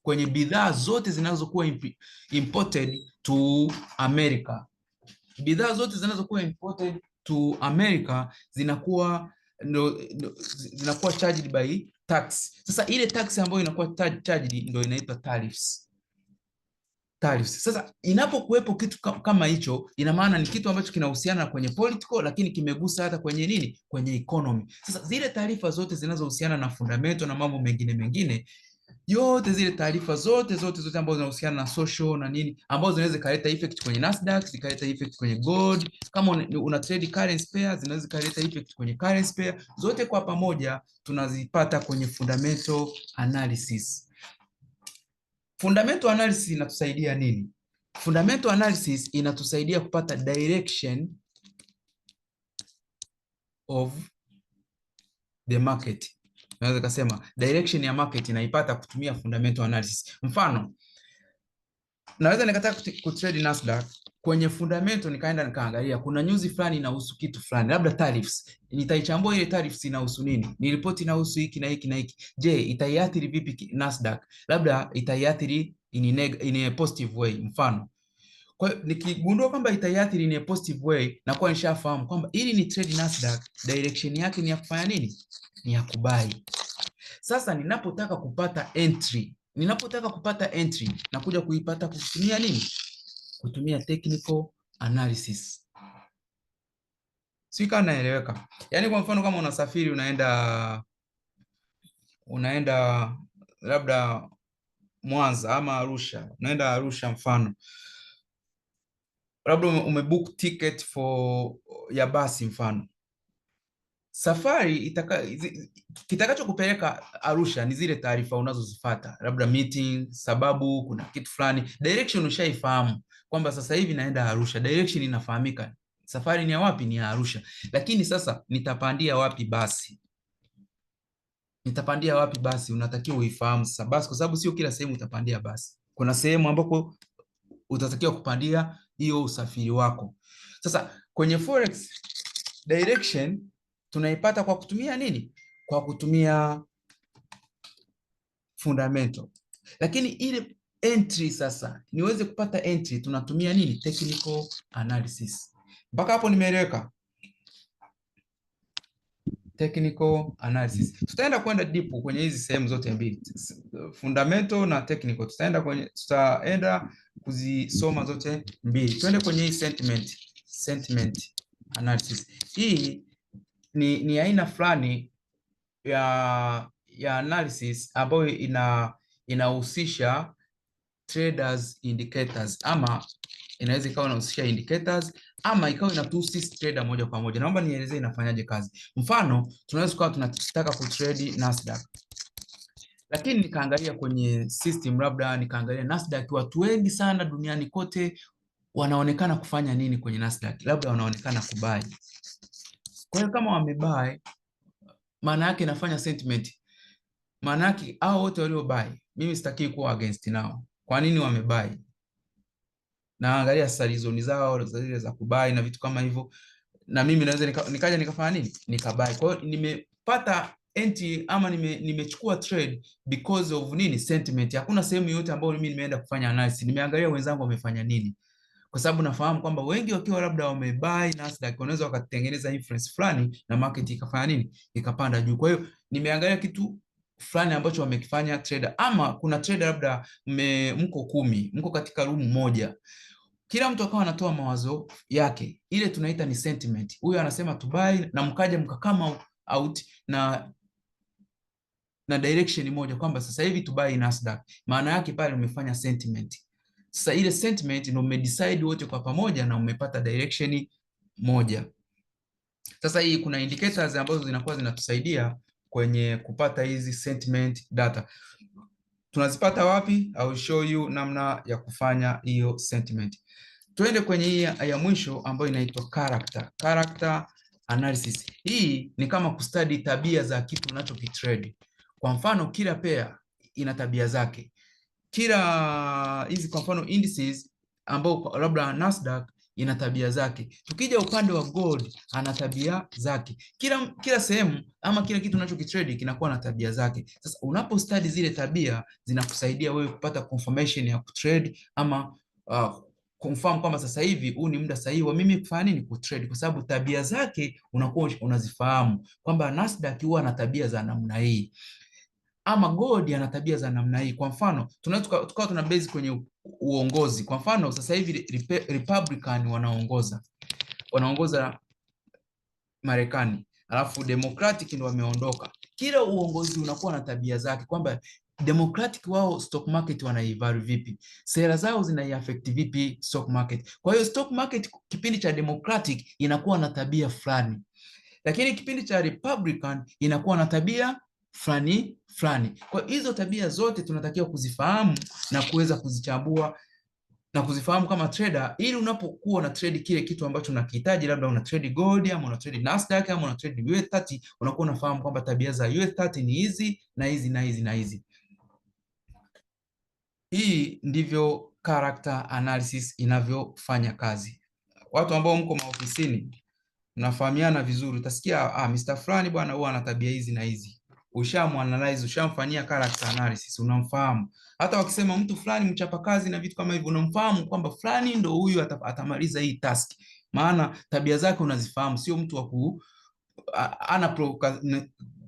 kwenye bidhaa zote zinazokuwa imported to America. Bidhaa zote zinazokuwa imported to America zinakuwa charged by tax. Sasa ile tax ambayo inakuwa charged ndio inaitwa tariffs. Sasa inapokuwepo kitu kama hicho, ina maana ni kitu ambacho kinahusiana kwenye political lakini kimegusa hata kwenye nini? Kwenye economy. Sasa zile taarifa zote zinazohusiana na fundamental na mambo mengine yote, zile taarifa zote ambazo zinahusiana na social na nini, ambazo zinaweza kuleta effect kwenye Nasdaq, zikaleta effect kwenye gold. Kama una trade currency pair, zinaweza kuleta effect kwenye currency pair. Zote kwa pamoja tunazipata kwenye fundamental analysis. Fundamental analysis inatusaidia nini? Fundamental analysis inatusaidia kupata direction of the market. Naweza kusema direction ya market inaipata kutumia fundamental analysis. Mfano, naweza nikataka kutrade Nasdaq, kwenye fundamental nikaenda nikaangalia kuna news fulani inahusu kitu fulani, labda tariffs. Nitaichambua ile tariffs inahusu nini? Ni report inahusu hiki na hiki na hiki. Je, itaiathiri vipi Nasdaq? Labda itaiathiri in a positive way. Mfano, kwa hiyo nikigundua kwamba itaiathiri in a positive way, na kwa nishafahamu kwamba ili ni trade Nasdaq, direction yake ni ya kufanya nini? Ni ya kubai. Sasa ninapotaka kupata entry, na kuja kuipata kutumia nini? Kutumia technical analysis. Sio kama naeleweka. Yaani kwa mfano kama unasafiri unaenda labda Mwanza ama Arusha, unaenda Arusha mfano. Labda umebook ticket ya basi mfano. Safari kitakacho kupeleka Arusha ni zile taarifa unazozifuata, labda meeting, sababu kuna kitu fulani. Direction ushaifahamu kwamba sasa hivi naenda Arusha, direction inafahamika. Safari ni ya wapi? Ni ya Arusha. Lakini sasa nitapandia wapi basi? Unatakiwa uifahamu sasa basi, kwa sababu sio kila sehemu utapandia basi. Kuna sehemu ambako utatakiwa kupandia hiyo usafiri wako. Sasa kwenye forex direction tunaipata kwa kutumia nini? Kwa kutumia fundamental. Lakini ile entry sasa, niweze kupata entry, tunatumia nini? Technical analysis. Mpaka hapo nimeeleweka? Technical analysis. Tutaenda kwenda deep kwenye hizi sehemu zote mbili, fundamental na technical. Tutaenda kuzisoma zote mbili. Twende kwenye hii sentiment analysis. Hii ni aina fulani ya analysis ambayo inahusisha traders indicators, ama inaweza ikawa inahusisha indicators, ama ikawa inatuhusu trader moja kwa moja. Naomba nielezee inafanyaje kazi. Mfano, tunaweza kuwa tunataka kutrade Nasdaq, lakini nikaangalia kwenye system, labda nikaangalia Nasdaq, watu wengi sana duniani kote wanaonekana kufanya nini kwenye Nasdaq? Labda wanaonekana kubuy. Kwa hiyo kama wamebuy, maana yake inafanya sentiment. Maana yake hao wote walio buy, mimi sitaki kuwa against nao. Kwa nini wamebuy? Naangalia sasa reason zao zile za kubuy na vitu kama hivyo, na mimi naweza nikaja nikafanya nini? Nikabuy. Kwa hiyo nimepata entry ama nimechukua trade because of nini? Sentiment. Hakuna sehemu yote ambayo mimi nimeenda kufanya analysis. Nimeangalia wenzangu wamefanya nini, kwa sababu nafahamu kwamba wengi wakiwa labda wamebuy Nasdaq wanaweza wakatengeneza influence fulani na market ikafanya nini? Ikapanda juu. Kwa hiyo nimeangalia kitu fulani ambacho wamekifanya trader, ama kuna trader labda mko 10, mko katika room moja, kila mtu akawa anatoa mawazo yake, ile tunaita ni sentiment. Huyo anasema to buy, na mkaja mkakama out na direction moja kwamba sasa hivi to buy Nasdaq. Maana yake pale umefanya sentiment. Sasa ile sentiment ndio mmedecide wote kwa pamoja na umepata direction moja. Sasa hii kuna indicators ambazo zinakuwa zinatusaidia kwenye kupata hizi sentiment data. Tunazipata wapi? I will show you namna ya kufanya hiyo sentiment. Tuende kwenye hii ya mwisho ambayo inaitwa character analysis. Hii ni kama kustudy tabia za kitu unachokitrade. Kwa mfano, kila pair ina tabia zake. Hizi kwa mfano indices ambao labda Nasdaq ina tabia zake. Tukija upande wa gold ana tabia zake. Kila sehemu ama kila kitu unachokitrade kinakuwa na tabia zake. Sasa unapo study zile tabia zinakusaidia wewe kupata confirmation ya kutrade, ama confirm kwamba sasa hivi huu ni muda sahihi wa mimi kufanya nini? Kutrade, kwa sababu tabia zake unakuwa unazifahamu kwamba Nasdaq huwa ana tabia za namna hii, ama gold ana tabia za namna hii. Kwa mfano, tunaweza tukawa tuna base kwenye uongozi. Kwa mfano, sasa hivi Republican wanaongoza Marekani, alafu Democratic ndio wameondoka. Kila uongozi unakuwa na tabia zake, kwamba Democratic wao stock market wanaivalue vipi, sera zao zinaiaffect vipi stock market. Kwa hiyo stock market kipindi cha Democratic inakuwa na tabia fulani, lakini kipindi cha Republican inakuwa na tabia fulani. Kwa hizo tabia zote tunatakiwa kuzifahamu na kuweza kuzichambua na kuzifahamu kama trader, ili unapokuwa na trade kile kitu ambacho unakihitaji, labda una trade gold ama una trade Nasdaq ama una trade US30, unakuwa unafahamu kwamba tabia za US30 ni hizi na hizi na hizi na hizi. Hii ndivyo character analysis inavyofanya kazi. Watu ambao mko maofisini mnafahamiana vizuri, utasikia Mr. fulani bwana huwa ana tabia hizi na hizi. ushamuanalyze, ushamfanyia character analysis, unamfahamu. Hata wakisema mtu fulani mchapakazi na vitu kama hivyo, unamfahamu kwamba fulani ndo huyu atamaliza hii task, maana tabia zake unazifahamu. Sio mtu wa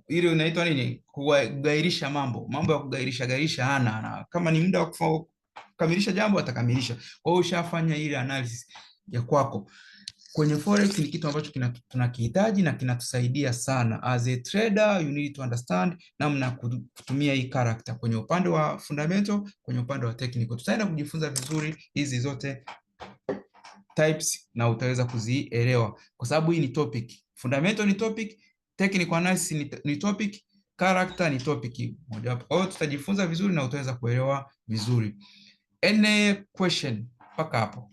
ile inaitwa nini, kugairisha mambo ya kugairisha hana. Kama ni muda wa kukamilisha jambo atakamilisha. Kwa hiyo ushafanya ile analysis ya kwako. Kwenye forex ni kitu ambacho tunakihitaji na kinatusaidia sana. As a trader you need to understand namna kutumia hii character kwenye upande wa fundamental, kwenye upande wa technical. Tutaenda kujifunza vizuri hizi zote types na utaweza kuzielewa, kwa sababu hii ni topic. Fundamental ni topic, technical analysis ni topic, character ni topic mojawapo. Kwa hiyo tutajifunza vizuri na utaweza kuelewa vizuri. Any question mpaka hapo?